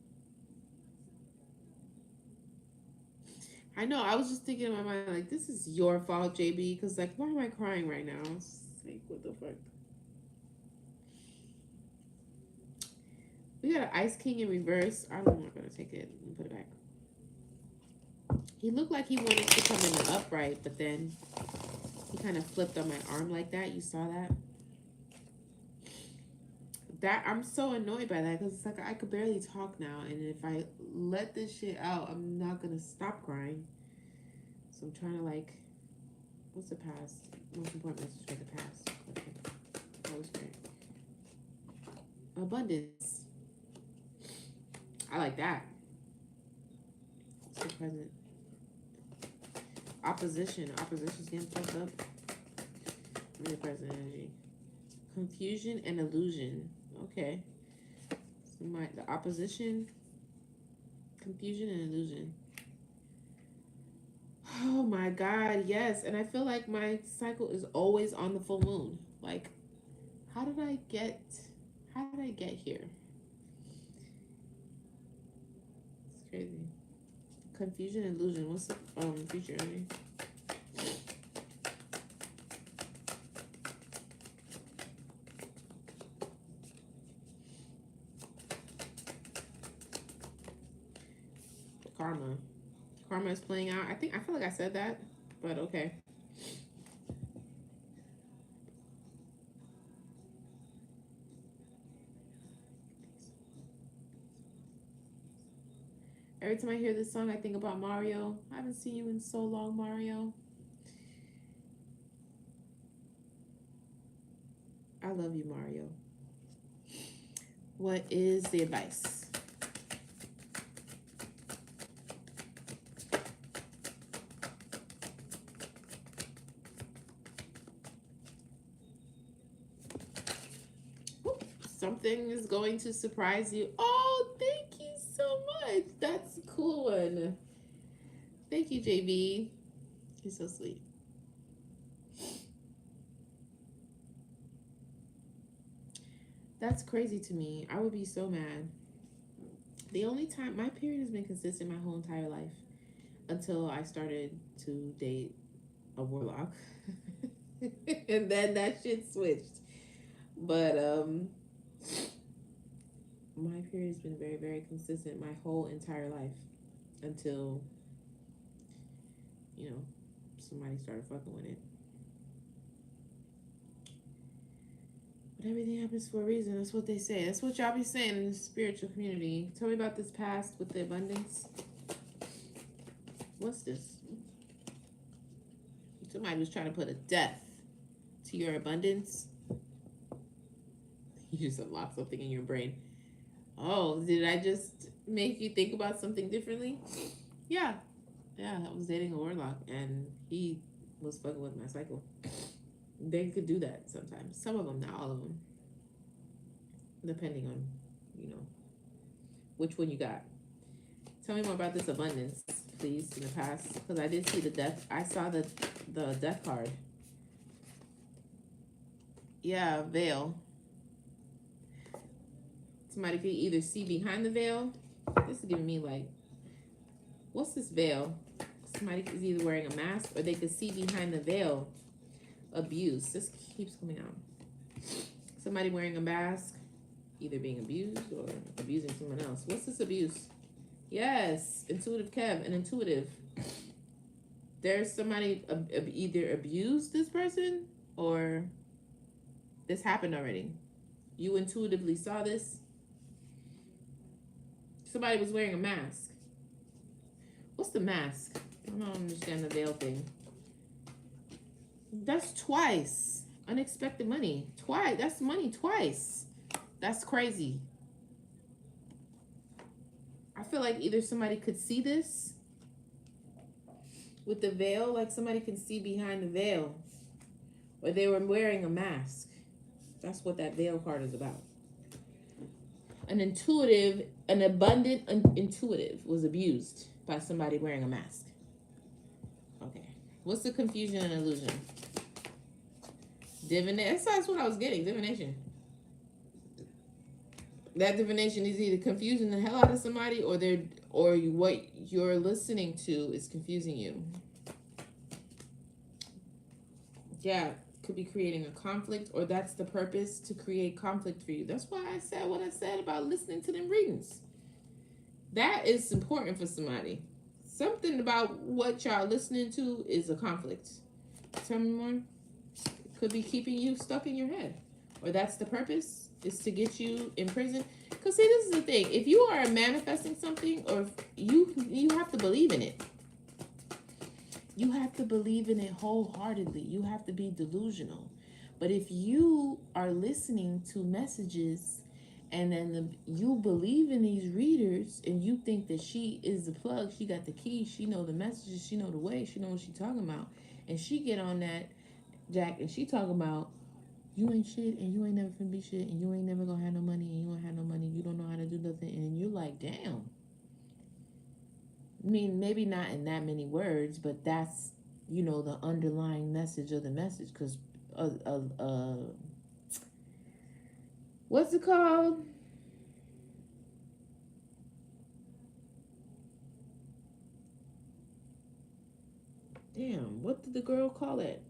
I know. I was just thinking in my mind, like, this is your fault, JB. Because, like, why am I crying right now? It's like, what the fuck? We got an Ice King in reverse. I'm not going to take it and put it back. He looked like he wanted to come in the upright, but then he kind of flipped on my arm like that. You saw that? I'm so annoyed by that because it's like I could barely talk now, and if I let this shit out, I'm not gonna stop crying. So I'm trying to, like, what's the past? Most important message for the past. Okay. Holy Spirit. Abundance. I like that. What's the present? Opposition. Opposition's getting fucked up. Really present energy. Confusion and illusion. Okay. So the opposition, confusion and illusion. Oh my God, yes. And I feel like my cycle is always on the full moon. Like, how did I get here? It's crazy. Confusion and illusion. What's the future energy? Karma. Karma is playing out. I feel like I said that, but okay. Every time I hear this song, I think about Mario. I haven't seen you in so long, Mario. I love you, Mario. What is the advice? Something is going to surprise you. Oh, thank you so much. That's a cool one. Thank you, JB. You're so sweet. That's crazy to me. I would be so mad. The only time my period has been consistent my whole entire life until I started to date a warlock. And then that shit switched. But my period has been very, very consistent my whole entire life until, you know, somebody started fucking with it. But everything happens for a reason. That's what they say. That's what y'all be saying in the spiritual community. Tell me about this past with the abundance. What's this? Somebody was trying to put a death to your abundance. You just unlocked something in your brain. Oh, did I just make you think about something differently? Yeah. Yeah, I was dating a warlock and he was fucking with my cycle. They could do that sometimes. Some of them, not all of them. Depending on, you know, which one you got. Tell me more about this abundance, please, in the past. Because I did see the death. I saw the death card. Yeah, veil. Somebody could either see behind the veil. This is giving me like, what's this veil? Somebody is either wearing a mask or they could see behind the veil. Abuse. This keeps coming out. Somebody wearing a mask, either being abused or abusing someone else. What's this abuse? Yes, intuitive Kev, an intuitive. There's somebody either abused this person or this happened already. You intuitively saw this. Somebody was wearing a mask. What's the mask? I don't understand the veil thing. That's twice. Unexpected money. Twice. That's money twice. That's crazy. I feel like either somebody could see this with the veil, like somebody can see behind the veil, or they were wearing a mask. That's what that veil card is about. An abundant intuitive was abused by somebody wearing a mask. Okay. What's the confusion and illusion? Divination. That's what I was getting. Divination. That divination is either confusing the hell out of somebody, or what you're listening to is confusing you. Yeah, could be creating a conflict, or that's the purpose, to create conflict for you. That's why I said what I said about listening to them readings. That is important for somebody. Something about what y'all listening to is a conflict. Tell me more. Could be keeping you stuck in your head, or that's the purpose, is to get you in prison. Because see, this is the thing: if you are manifesting something, or you have to believe in it. You have to believe in it wholeheartedly. You have to be delusional. But if you are listening to messages, and then you believe in these readers, and you think that she is the plug, she got the key, she know the messages, she know the way, she know what she talking about, and she get on that Jack, and she talking about, you ain't shit, and you ain't never finna be shit, and you ain't never gonna have no money, and you ain't have no money, you don't know how to do nothing, and you're like, damn. I mean, maybe not in that many words, but that's, the underlying message of the message. Because, what's it called? Damn, what did the girl call it?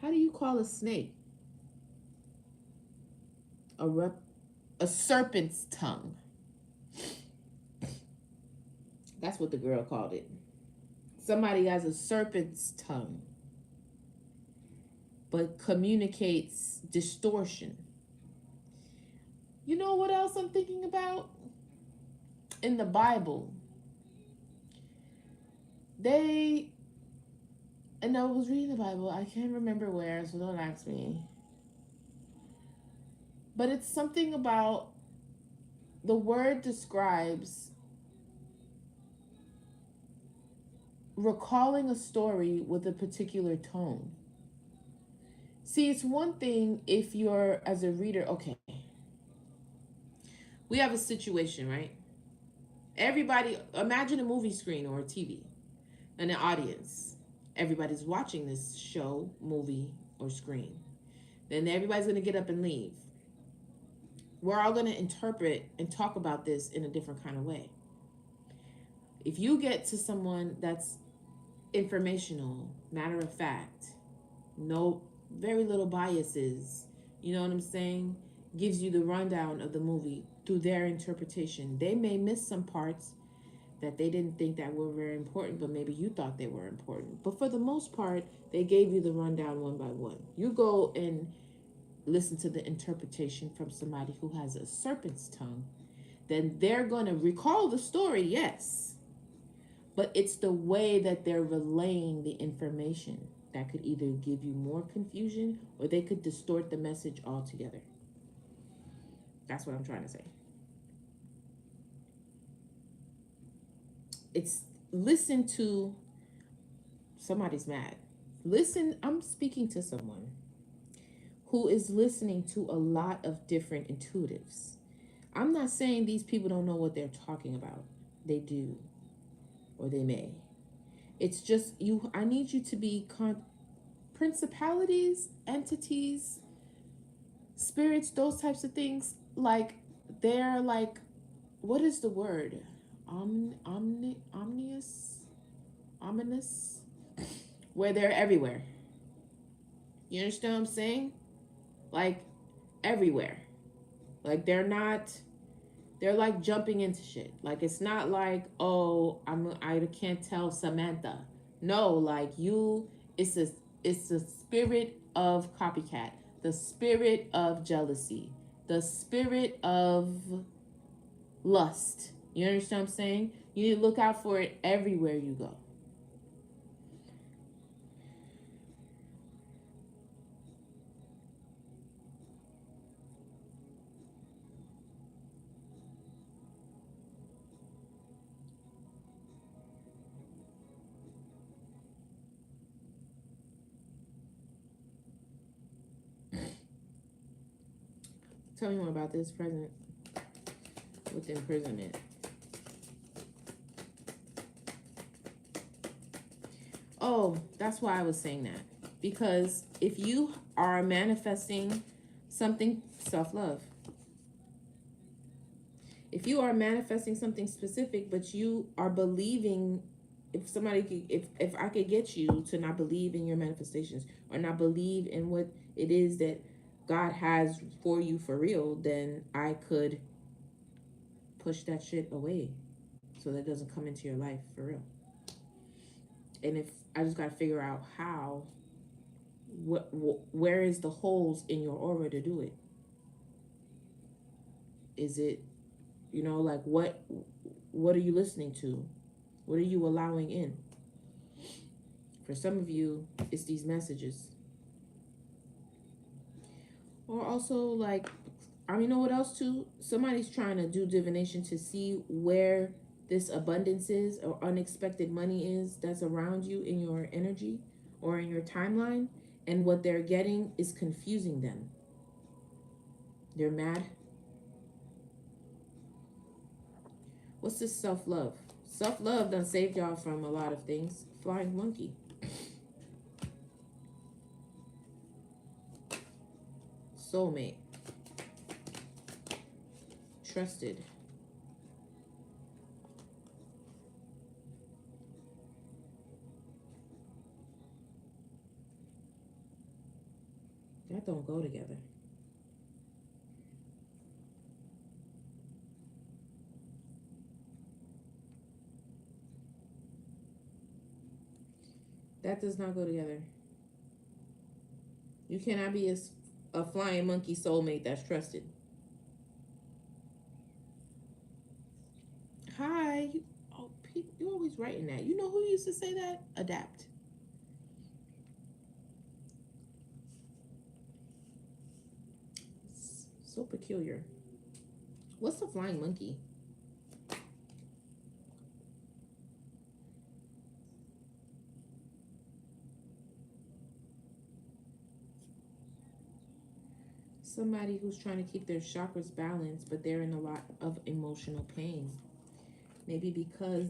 How do you call a snake? A serpent's tongue. That's what the girl called it. Somebody has a serpent's tongue, but communicates distortion. You know what else I'm thinking about? In the Bible, and I was reading the Bible, I can't remember where, so don't ask me. But it's something about, the word describes recalling a story with a particular tone. See, it's one thing if you're, as a reader, okay, we have a situation, right? Everybody, imagine a movie screen or a TV, and an audience. Everybody's watching this show, movie, or screen. Then everybody's going to get up and leave. We're all going to interpret and talk about this in a different kind of way. If you get to someone that's informational, matter of fact, no, very little biases, you know what I'm saying, gives you the rundown of the movie through their interpretation, they may miss some parts that they didn't think that were very important, but maybe you thought they were important. But for the most part, they gave you the rundown one by one. You go and listen to the interpretation from somebody who has a serpent's tongue, then they're going to recall the story, yes, but it's the way that they're relaying the information that could either give you more confusion, or they could distort the message altogether. That's what I'm trying to say. It's, listen to, somebody's mad. Listen, I'm speaking to someone who is listening to a lot of different intuitives. I'm not saying these people don't know what they're talking about. They do, or they may. It's just, I need you to be principalities, entities, spirits, those types of things. Like, they're like, what is the word? Ominous, where they're everywhere. You understand what I'm saying? Like, everywhere. Like, they're like jumping into shit. Like, it's not like, oh, I can't tell Samantha. No, like, it's a spirit of copycat, the spirit of jealousy, the spirit of lust. You understand what I'm saying? You need to look out for it everywhere you go. Tell me more about this present with imprisonment. Oh, that's why I was saying that. Because if you are manifesting something, self-love. If you are manifesting something specific, but you are believing, if I could get you to not believe in your manifestations or not believe in what it is that God has for you for real, then I could push that shit away so that doesn't come into your life for real. And if I just got to figure out how, where is the holes in your aura to do it? Is it, like what are you listening to? What are you allowing in? For some of you, it's these messages. Or also, like, you know what else too? Somebody's trying to do divination to see where this abundance is or unexpected money is that's around you in your energy or in your timeline. And what they're getting is confusing them. They're mad. What's this self-love? Self-love done saved y'all from a lot of things. Flying monkey. Soulmate. Trusted. That don't go together. That does not go together. You cannot be a flying monkey soulmate that's trusted. Hi. Oh, you always writing that. You know who used to say that? Adapt. It's so peculiar. What's the flying monkey? Somebody who's trying to keep their chakras balanced, but they're in a lot of emotional pain. Maybe because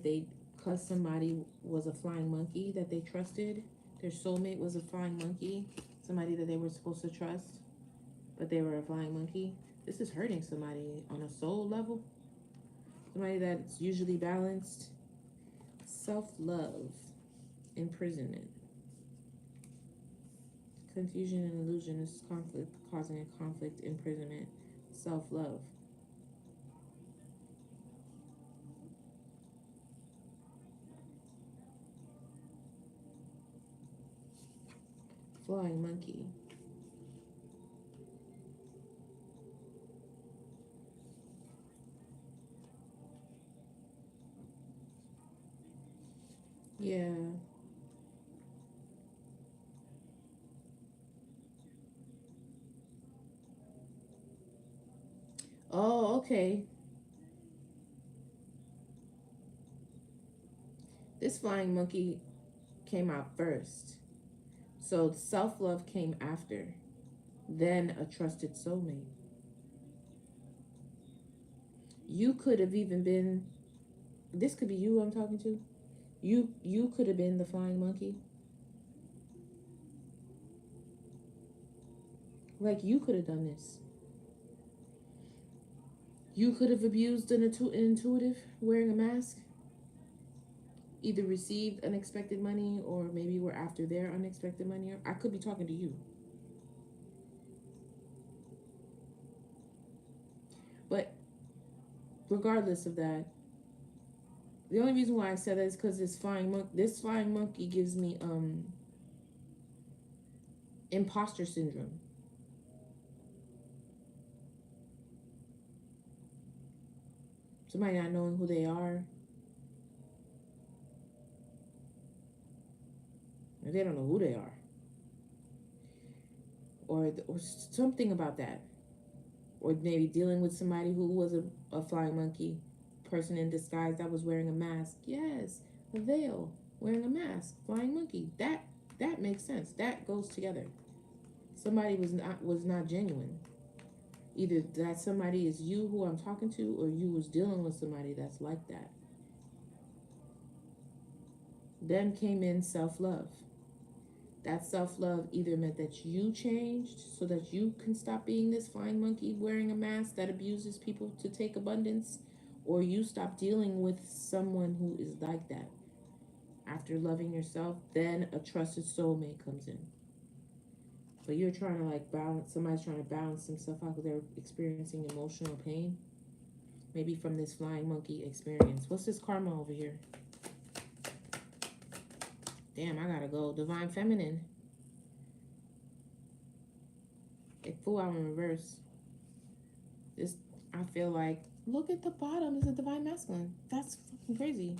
somebody was a flying monkey that they trusted. Their soulmate was a flying monkey. Somebody that they were supposed to trust, but they were a flying monkey. This is hurting somebody on a soul level. Somebody that's usually balanced. Self-love. Imprisonment. Confusion and illusion is conflict, causing a conflict, imprisonment. Self-love. Flying monkey. Yeah. Oh, okay. This flying monkey came out first. So self-love came after. Then a trusted soulmate. You could have even been, this could be you I'm talking to. You could have been the flying monkey. Like you could have done this. You could have abused an intuitive wearing a mask. Either received unexpected money or maybe were after their unexpected money. I could be talking to you. But regardless of that, the only reason why I said that is because this flying monkey gives me imposter syndrome. Somebody not knowing who they are. Or they don't know who they are. Or something about that. Or maybe dealing with somebody who was a flying monkey, person in disguise that was wearing a mask. Yes, a veil, wearing a mask, flying monkey. That makes sense. That goes together. Somebody was not genuine. Either that somebody is you who I'm talking to, or you was dealing with somebody that's like that. Then came in self-love. That self-love either meant that you changed so that you can stop being this flying monkey wearing a mask that abuses people to take abundance, or you stop dealing with someone who is like that. After loving yourself, then a trusted soulmate comes in. But you're trying to like balance, somebody's trying to balance themselves out because they're experiencing emotional pain. Maybe from this flying monkey experience. What's this karma over here? Damn, I gotta go. Divine feminine. It flew out in reverse. This, I feel like, look at the bottom. It's a divine masculine. That's fucking crazy.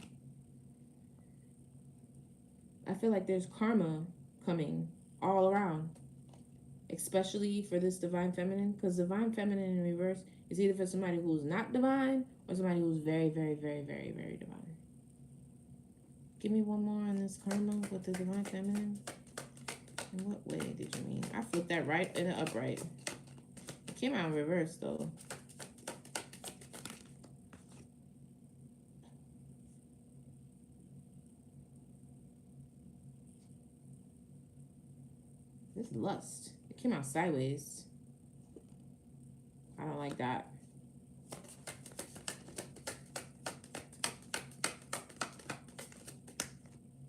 I feel like there's karma coming all around, especially for this divine feminine, because divine feminine in reverse is either for somebody who's not divine or somebody who's very, very, very, very, very divine. Give me one more on this karma with the divine feminine. In what way did you mean? I flipped that right and upright. It came out in reverse though. This lust. It came out sideways. I don't like that.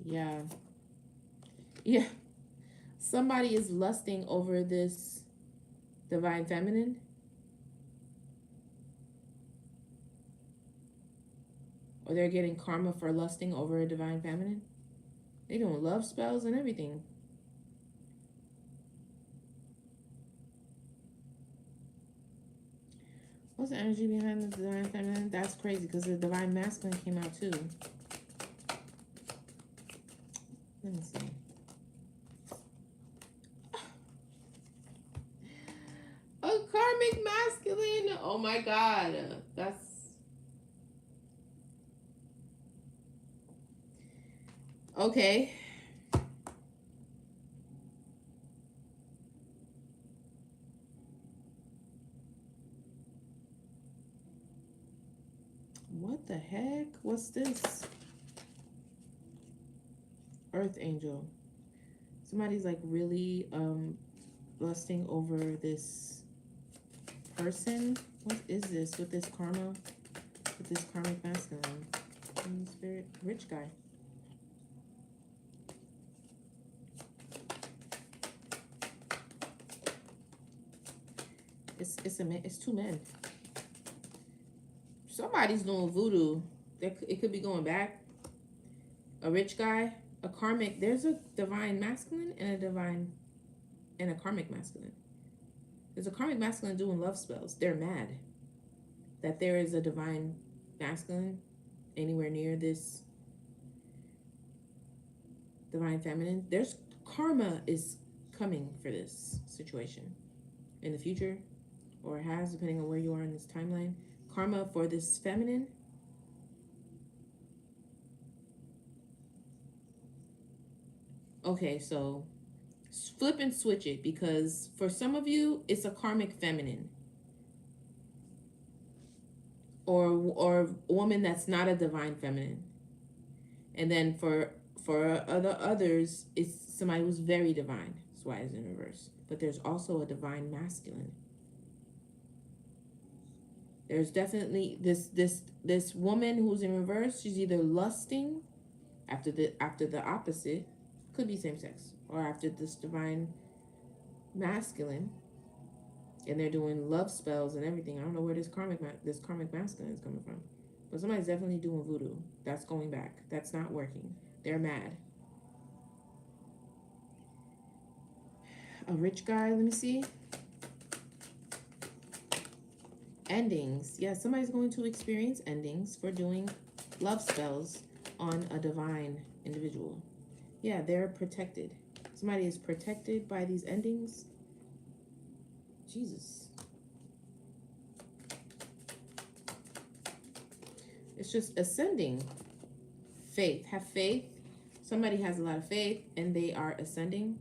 Yeah. Yeah. Somebody is lusting over this divine feminine. Or they're getting karma for lusting over a divine feminine. They doing love spells and everything. What's the energy behind the divine feminine? That's crazy because the divine masculine came out too. Let me see. A karmic masculine. Oh my god. That's okay. What the heck? What's this? Earth angel. Somebody's like really lusting over this person. What is this with this karma? With this karmic masculine? Spirit, rich guy. It's two men. Somebody's doing voodoo. It could be going back. A rich guy, a karmic. There's a divine masculine and a karmic masculine. There's a karmic masculine doing love spells. They're mad that there is a divine masculine anywhere near this divine feminine. There's karma is coming for this situation in the future, or has, depending on where you are in this timeline. Karma for this feminine. Okay, so flip and switch it, because for some of you it's a karmic feminine, or a woman that's not a divine feminine, and then for others it's somebody who's very divine. That's why it's in reverse. But there's also a divine masculine. There's definitely this woman who's in reverse. She's either lusting after the opposite, could be same sex, or after this divine masculine, and they're doing love spells and everything. I don't know where this karmic masculine is coming from, but somebody's definitely doing voodoo. That's going back. That's not working. They're mad. A rich guy. Let me see. Endings. Yeah, somebody's going to experience endings for doing love spells on a divine individual. Yeah, they're protected. Somebody is protected by these endings. Jesus. It's just ascending. Faith. Have faith. Somebody has a lot of faith and they are ascending.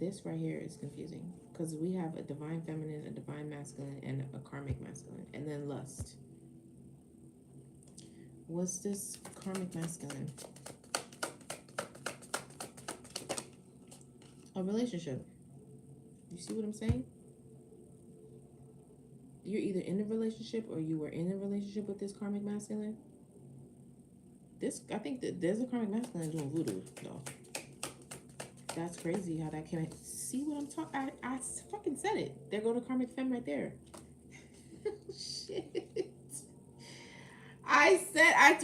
this right here is confusing because we have a divine feminine, a divine masculine, and a karmic masculine, and then lust. What's this karmic masculine? A relationship. You see what I'm saying? You're either in a relationship or you were in a relationship with this karmic masculine. I think that there's a karmic masculine doing voodoo, though. That's crazy how that came out. See what I'm talking? I fucking said it. There go the karmic femme right there. Shit.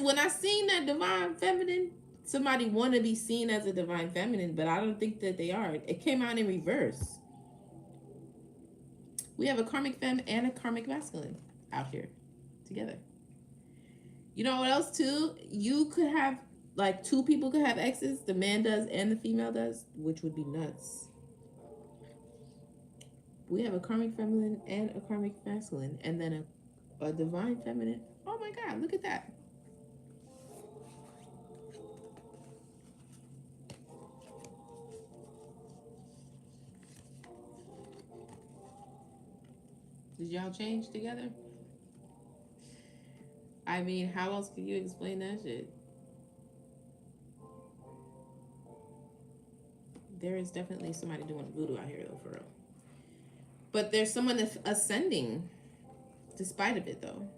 When I seen that divine feminine, somebody want to be seen as a divine feminine, but I don't think that they are. It came out in reverse. We have a karmic femme and a karmic masculine out here together. You know what else too? You could have like two people could have exes. The man does and the female does, which would be nuts. We have a karmic feminine and a karmic masculine, and then a divine feminine. Oh my God! Look at that. Did y'all change together? I mean, how else can you explain that shit? There is definitely somebody doing voodoo out here, though, for real. But there's someone ascending, despite of it, though.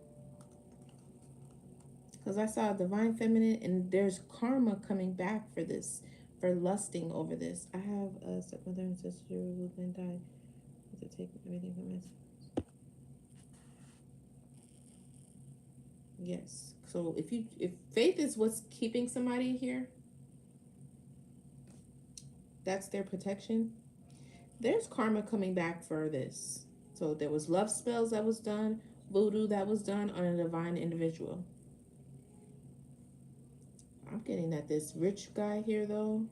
Because I saw a divine feminine, and there's karma coming back for this, for lusting over this. I have a stepmother and sister who then died to take everything from us. Yes. So if faith is what's keeping somebody here, that's their protection. There's karma coming back for this. So there was love spells that was done, voodoo that was done on a divine individual. I'm getting that this rich guy here, though,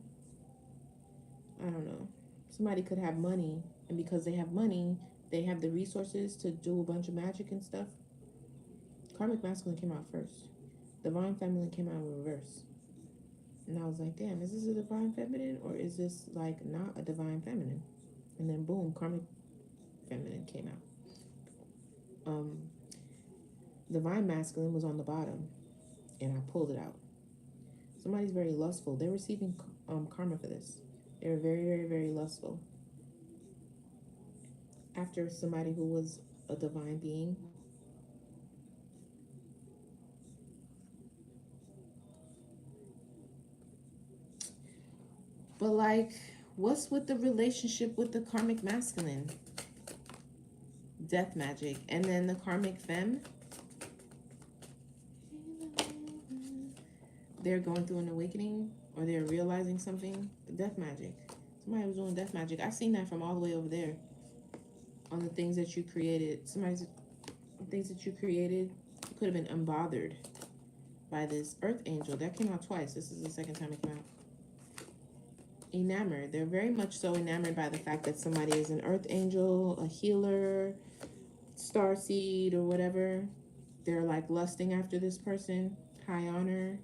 I don't know. Somebody could have money, and because they have money, they have the resources to do a bunch of magic and stuff. Karmic masculine came out first. Divine feminine came out in reverse. And I was like, damn, is this a divine feminine or is this like not a divine feminine? And then boom, karmic feminine came out. Divine masculine was on the bottom, and I pulled it out. Somebody's very lustful. They're receiving karma for this. They're very, very, very lustful. After somebody who was a divine being. But like, what's with the relationship with the karmic masculine? Death magic. And then the karmic femme, they're going through an awakening or they're realizing something. Death magic. Somebody was doing death magic. I've seen that from all the way over there. On the things that you created. Things that you created could have been unbothered by this earth angel. That came out twice. This is the second time it came out. Enamored. They're very much so enamored by the fact that somebody is an earth angel, a healer, starseed, or whatever. They're like lusting after this person. High honor.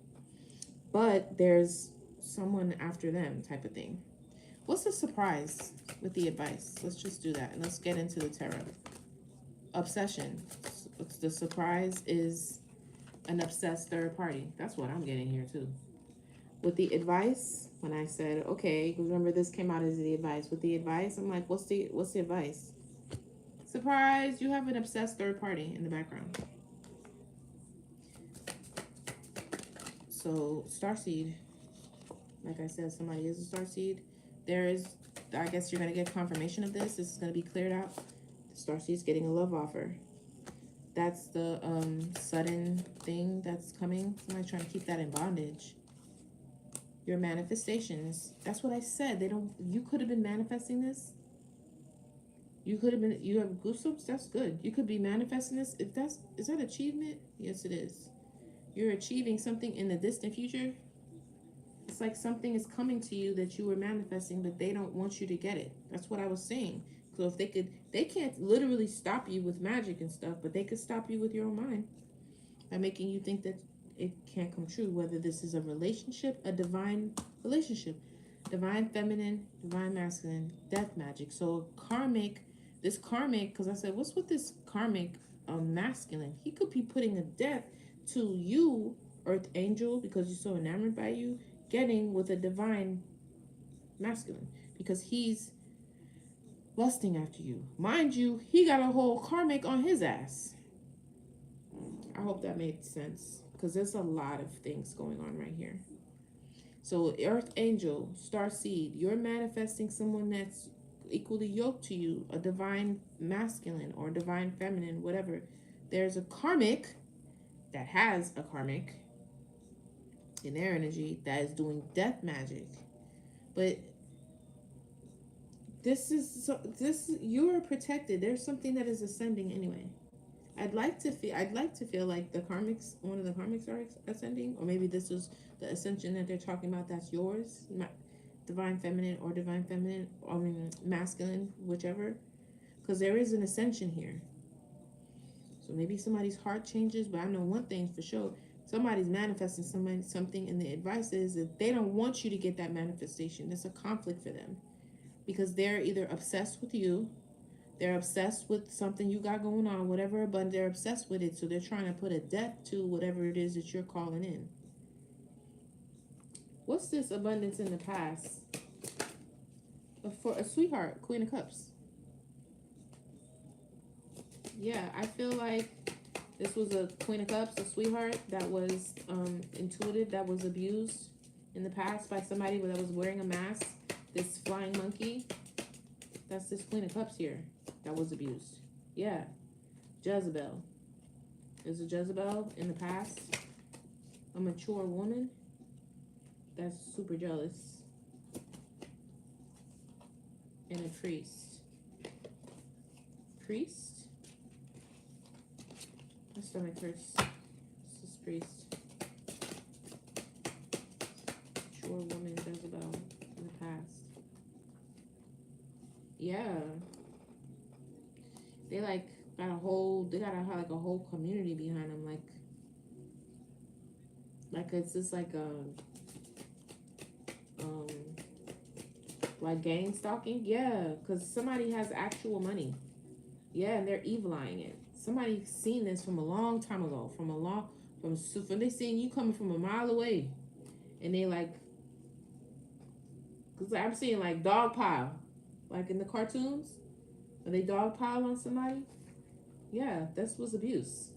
But there's someone after them type of thing. What's the surprise with the advice? Let's just do that. And let's get into the tarot. Obsession. The surprise is an obsessed third party. That's what I'm getting here too. With the advice, when I said, okay, because remember this came out as the advice. With the advice, I'm like, what's the advice? Surprise, you have an obsessed third party in the background. So, starseed. Like I said, somebody is a starseed. There is, I guess you're going to get confirmation of this. This is going to be cleared out. The starseed's getting a love offer. That's the sudden thing that's coming. Somebody's trying to keep that in bondage. Your manifestations. That's what I said. You could have been manifesting this. You could have been, you have goosebumps. That's good. You could be manifesting this. Is that achievement? Yes, it is. You're achieving something in the distant future. It's like something is coming to you that you were manifesting, but they don't want you to get it. That's what I was saying. So if they can't literally stop you with magic and stuff, but they could stop you with your own mind by making you think that it can't come true, whether this is a relationship, a divine relationship. Divine feminine, divine masculine, death magic. So this karmic, because I said, what's with this karmic masculine? He could be putting a death to you, earth angel, because you're so enamored by you, getting with a divine masculine, because he's lusting after you. Mind you, he got a whole karmic on his ass. I hope that made sense, because there's a lot of things going on right here. So, Earth Angel, Star Seed, you're manifesting someone that's equally yoked to you, a divine masculine or divine feminine, whatever. There's a karmic that has a karmic in their energy that is doing death magic. But this you're protected. There's something that is ascending anyway. I'd like to feel like one of the karmics are ascending, or maybe this is the ascension that they're talking about. That's yours, divine feminine or divine feminine, I mean masculine, whichever. Because there is an ascension here. So maybe somebody's heart changes, but I know one thing for sure: somebody's manifesting something, and the advice is that they don't want you to get that manifestation. It's a conflict for them because they're either obsessed with you. They're obsessed with something you got going on, whatever, but they're obsessed with it. So they're trying to put a death to whatever it is that you're calling in. What's this abundance in the past? For a sweetheart, Queen of Cups. Yeah, I feel like this was a Queen of Cups, a sweetheart that was intuited, that was abused in the past by somebody that was wearing a mask. This flying monkey. That's this Queen of Cups here that was abused. Yeah. Jezebel. There's a Jezebel in the past. A mature woman that's super jealous. And a priest. Priest? My stomach hurts. This is priest. Mature woman, Jezebel in the past. Yeah. They like got a whole community behind them, like it's just like like gang stalking. Yeah, because somebody has actual money. Yeah, and they're evil-eyeing it. Somebody's seen this from a long time ago, from they seen you coming from a mile away, and they like, because I'm seeing like dog pile, like in the cartoons. Are they dog pile on somebody? Yeah, this was abuse.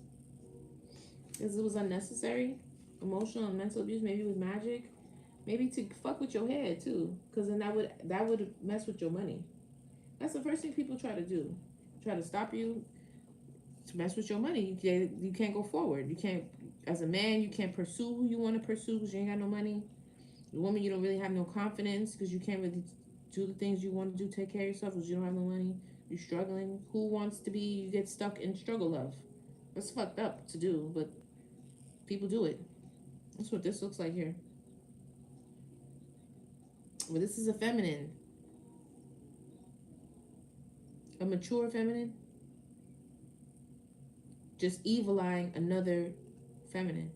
Because it was unnecessary, emotional and mental abuse. Maybe with magic, maybe to fuck with your head too. Because then that would mess with your money. That's the first thing people try to do. Try to stop you, to mess with your money. You can't go forward. You can't, as a man, you can't pursue who you want to pursue because you ain't got no money. The woman, you don't really have no confidence because you can't really do the things you want to do, take care of yourself because you don't have no money. You're struggling. Who wants to be, you get stuck in struggle love. That's fucked up to do, but people do it. That's what this looks like here. Well, this is a feminine. A mature feminine. Just evil-eyeing another feminine.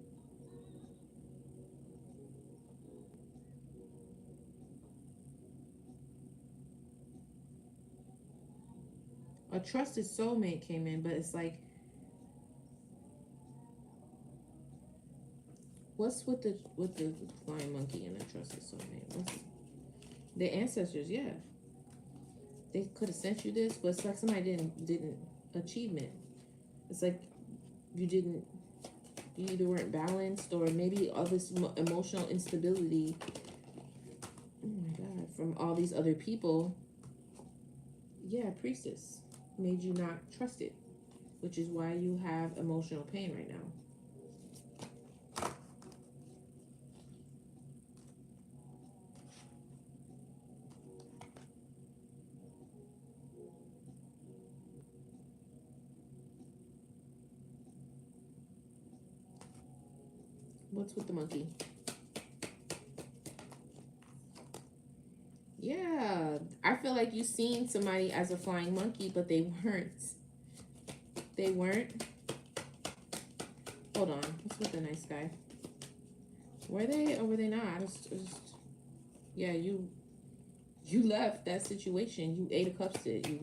A trusted soulmate came in, but it's like, what's with the flying monkey and a trusted soulmate? What's the ancestors? Yeah, they could have sent you this, but it's like somebody didn't achievement. It's like you either weren't balanced, or maybe all this emotional instability. Oh my God, from all these other people. Yeah, priestess made you not trust it, which is why you have emotional pain right now. What's with the monkey? Yeah, I feel like you seen somebody as a flying monkey, but they weren't. They weren't. Hold on. What's with the nice guy? Were they or were they not? Yeah, you You left that situation. You ate a cups it. You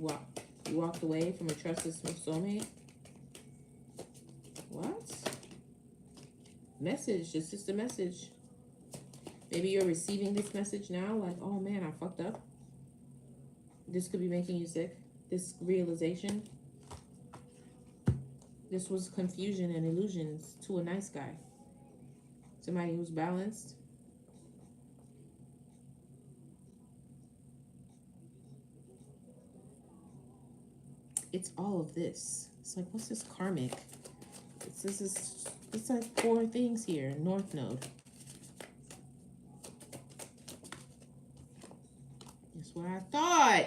walked away from a trusted soulmate. What? Message. This is the message. Maybe you're receiving this message now, like, oh man, I fucked up. This could be making you sick. This realization. This was confusion and illusions to a nice guy. Somebody who's balanced. It's all of this. It's like, what's this karmic? It's like 4 things here. North Node. That's what I thought.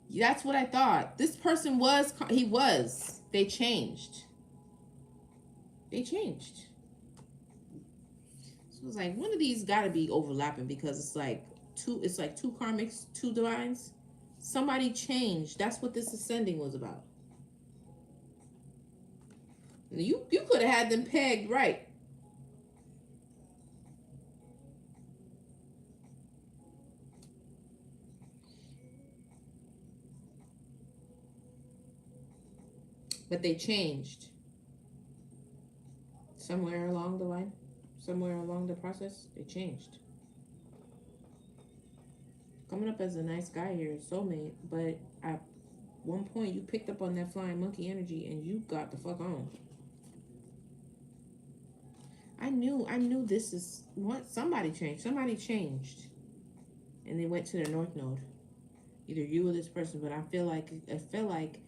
That's what I thought. This person was, They changed. They changed. So it's like, one of these gotta be overlapping because it's like two karmics, 2 divines. Somebody changed. That's what this ascending was about. You could have had them pegged right. But they changed. Somewhere along the line, somewhere along the process, they changed. Coming up as a nice guy here, soulmate, but at one point you picked up on that flying monkey energy and you got the fuck on. I knew this is what somebody changed. Somebody changed. And they went to the North Node. Either you or this person, but I felt like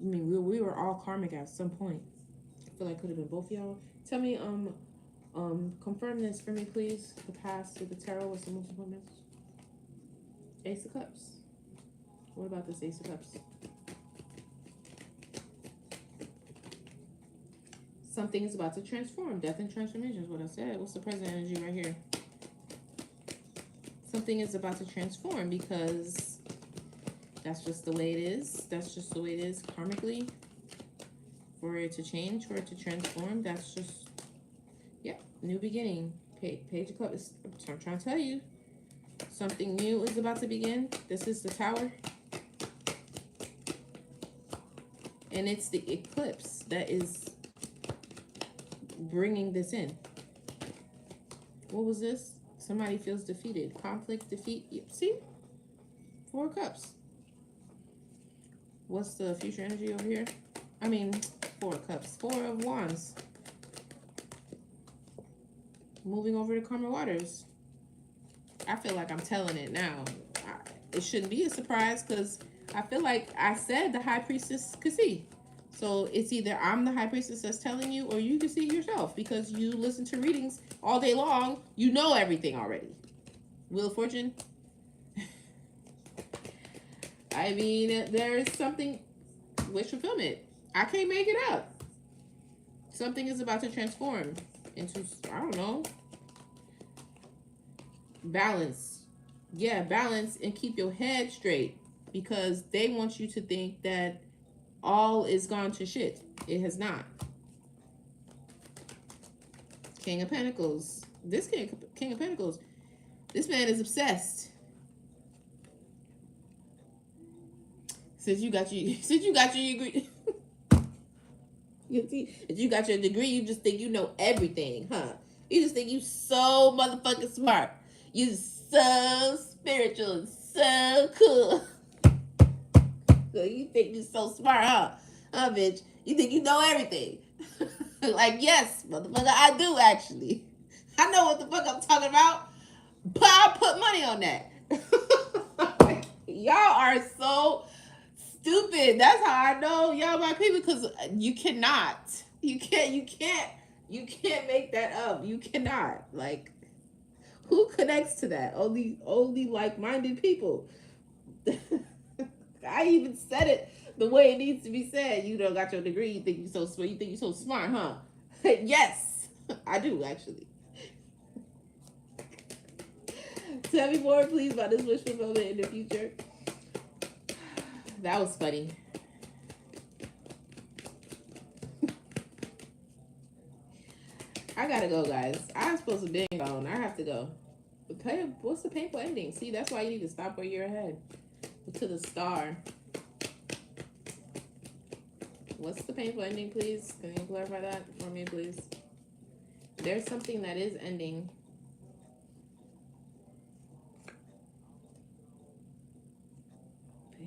I mean we were all karmic at some point. I feel like it could have been both y'all. Tell me, confirm this for me, please. The past with the tarot was the most important message. Ace of Cups. What about this Ace of Cups? Something is about to transform. Death and transformation is what I said. What's the present energy right here? Something is about to transform because that's just the way it is. That's just the way it is karmically. For it to change, for it to transform, that's just, yeah, new beginning. Page of Cups. I'm trying to tell you. Something new is about to begin. This is the Tower. And it's the eclipse that is bringing this in. What was this? Somebody feels defeated. Conflict, defeat. See? 4 cups. What's the future energy over here? I mean, 4 cups. 4 of wands. Moving over to calmer waters. I feel like I'm telling it now. It shouldn't be a surprise because I feel like I said the high priestess could see. So it's either I'm the high priestess that's telling you or you can see yourself because you listen to readings all day long. You know everything already. Wheel of Fortune. I mean, there's something, wish fulfillment. I can't make it up. Something is about to transform into, I don't know, balance. Yeah, balance and keep your head straight because they want you to think that all is gone to shit. It has not. King of Pentacles. This King of Pentacles. This man is obsessed. Since you got your degree, you got your degree, you just think you know everything, huh? You just think you so motherfucking smart. You so spiritual and so cool. So you think you're so smart, huh? Huh, bitch? You think you know everything. Like, yes, motherfucker, I do actually. I know what the fuck I'm talking about. But I'll put money on that. Y'all are so stupid. That's how I know y'all my people, because you cannot. You can't make that up. You cannot. Like, who connects to that? Only like-minded people. I even said it the way it needs to be said. You don't got your degree. You think you're so smart. You think you're so smart, huh? Yes, I do actually. Tell me more, please, about this wish fulfillment in the future. That was funny. I gotta go, guys. I'm supposed to be gone. I have to go. What's the painful ending? See, that's why you need to stop where you're ahead. To the star. What's the painful ending, please? Can you clarify that for me, please? There's something that is ending.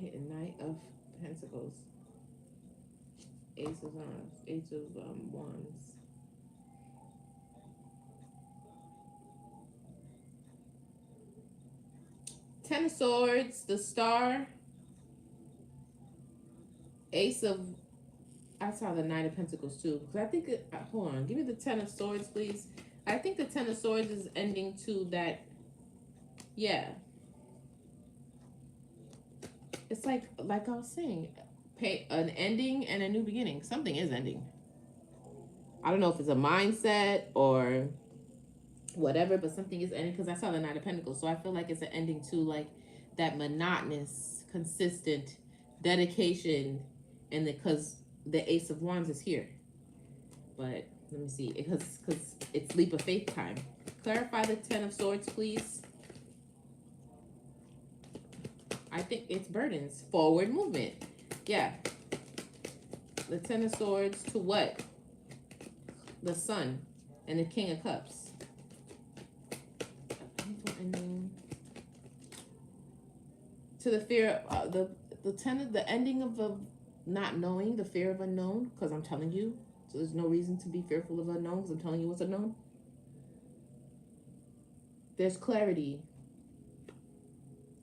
Knight of Pentacles. Ace of Wands. Ace of Wands. Ten of Swords. The Star. Ace of... I saw the Knight of Pentacles too. Because I think... hold on. Give me the Ten of Swords, please. I think the Ten of Swords is ending to that... Yeah. It's like I was saying, an ending and a new beginning. Something is ending. I don't know if it's a mindset or whatever, but something is ending because I saw the Knight of Pentacles. So I feel like it's an ending to like that monotonous, consistent dedication, and because the Ace of Wands is here. But let me see, because it's leap of faith time. Clarify the Ten of Swords, please. I think it's burdens. Forward movement. Yeah. The Ten of Swords to what? The Sun and the King of Cups. To the fear of the ending of the not knowing, the fear of unknown, because I'm telling you. So there's no reason to be fearful of unknown because I'm telling you what's unknown. There's clarity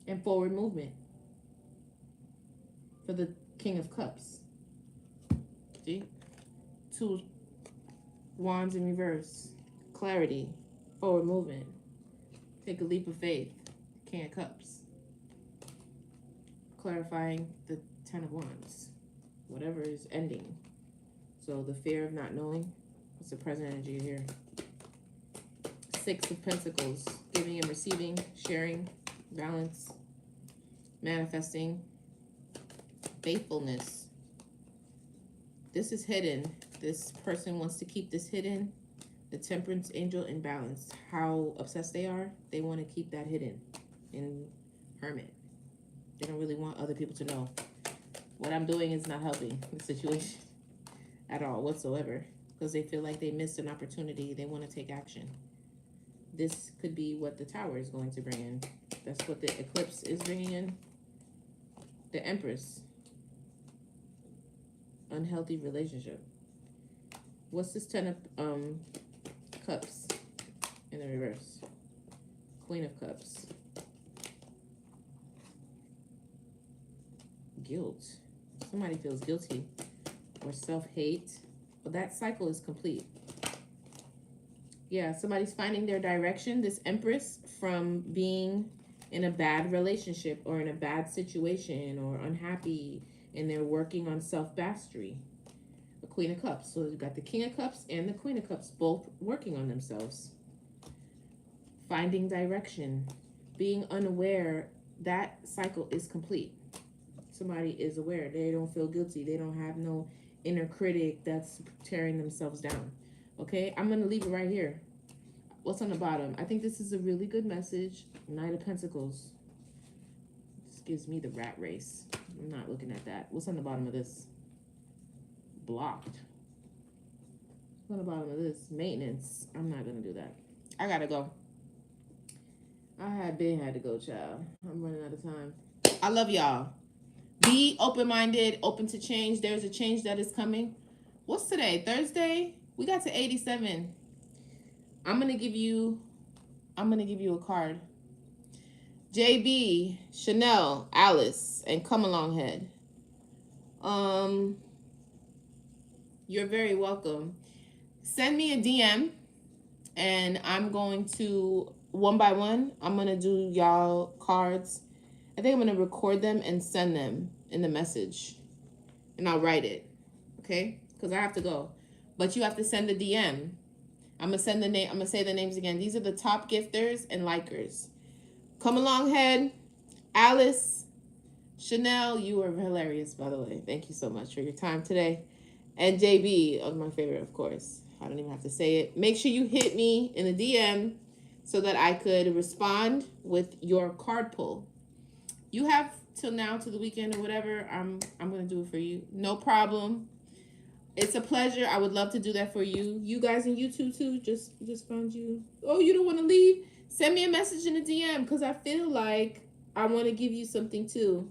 and forward movement for the King of Cups. See? Two Wands in reverse. Clarity. Forward movement. Take a leap of faith. King of Cups. Clarifying the Ten of Wands. Whatever is ending. So the fear of not knowing. What's the present energy here? Six of Pentacles. Giving and receiving. Sharing. Balance. Manifesting. Faithfulness. This is hidden. This person wants to keep this hidden. The Temperance Angel in balance. How obsessed they are, they want to keep that hidden in Hermit. They don't really want other people to know. What I'm doing is not helping the situation at all whatsoever because they feel like they missed an opportunity. They want to take action. This could be what the Tower is going to bring in. That's what the Eclipse is bringing in. The Empress. Unhealthy relationship. What's this Ten of Cups in the reverse? Queen of Cups. Guilt. Somebody feels guilty or self-hate. But that cycle is complete. Yeah, somebody's finding their direction. This Empress from being in a bad relationship or in a bad situation or unhappy, and they're working on self-mastery. The Queen of Cups. So you've got the King of Cups and the Queen of Cups both working on themselves. Finding direction. Being unaware. That cycle is complete. Somebody is aware. They don't feel guilty. They don't have no inner critic that's tearing themselves down. Okay? I'm going to leave it right here. What's on the bottom? I think this is a really good message. Knight of Pentacles. This gives me the rat race. I'm not looking at that. What's on the bottom of this? Blocked. What's on the bottom of this? Maintenance. I'm not going to do that. I got to go. I had to go, child. I'm running out of time. I love y'all. Be open-minded, open to change. There's a change that is coming. What's today? Thursday? We got to 87. I'm gonna give you a card. JB, Chanel, Alice, and Come Along Head. You're very welcome. Send me a DM, and I'm going to, one by one, I'm gonna do y'all cards. I think I'm gonna record them and send them in the message, and I'll write it, okay? Because I have to go, but you have to send a DM. I'm gonna send the name. I'm gonna say the names again. These are the top gifters and likers. Come Along Head, Alice, Chanel. You were hilarious, by the way. Thank you so much for your time today. And JB, my favorite, of course. I don't even have to say it. Make sure you hit me in the DM. so that I could respond with your card pull. You have till now to the weekend or whatever. I'm gonna do it for you. No problem. It's a pleasure. I would love to do that for you. You guys in YouTube too. Just found you. Oh, you don't want to leave? Send me a message in a DM because I feel like I want to give you something too.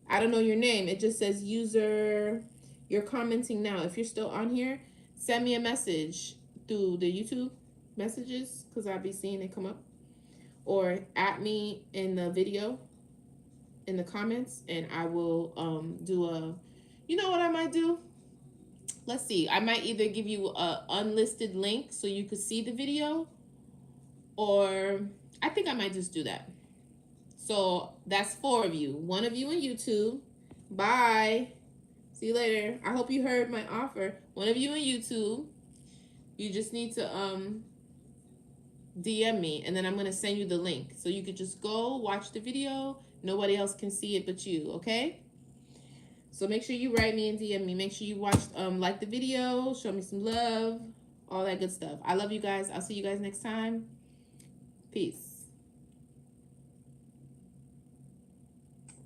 I don't know your name. It just says user. You're commenting now. If you're still on here, send me a message through the YouTube messages because I'll be seeing it come up, or at me in the video in the comments, and I will do a. You know what I might do? Let's see. I might either give you a unlisted link so you could see the video, or I think I might just do that. So that's 4 of you. 1 of you in YouTube. Bye. See you later. I hope you heard my offer. 1 of you in YouTube. You just need to DM me, and then I'm going to send you the link. So you could just go watch the video. Nobody else can see it but you, okay? So make sure you write me and DM me. Make sure you watch, like the video, show me some love, all that good stuff. I love you guys. I'll see you guys next time. Peace.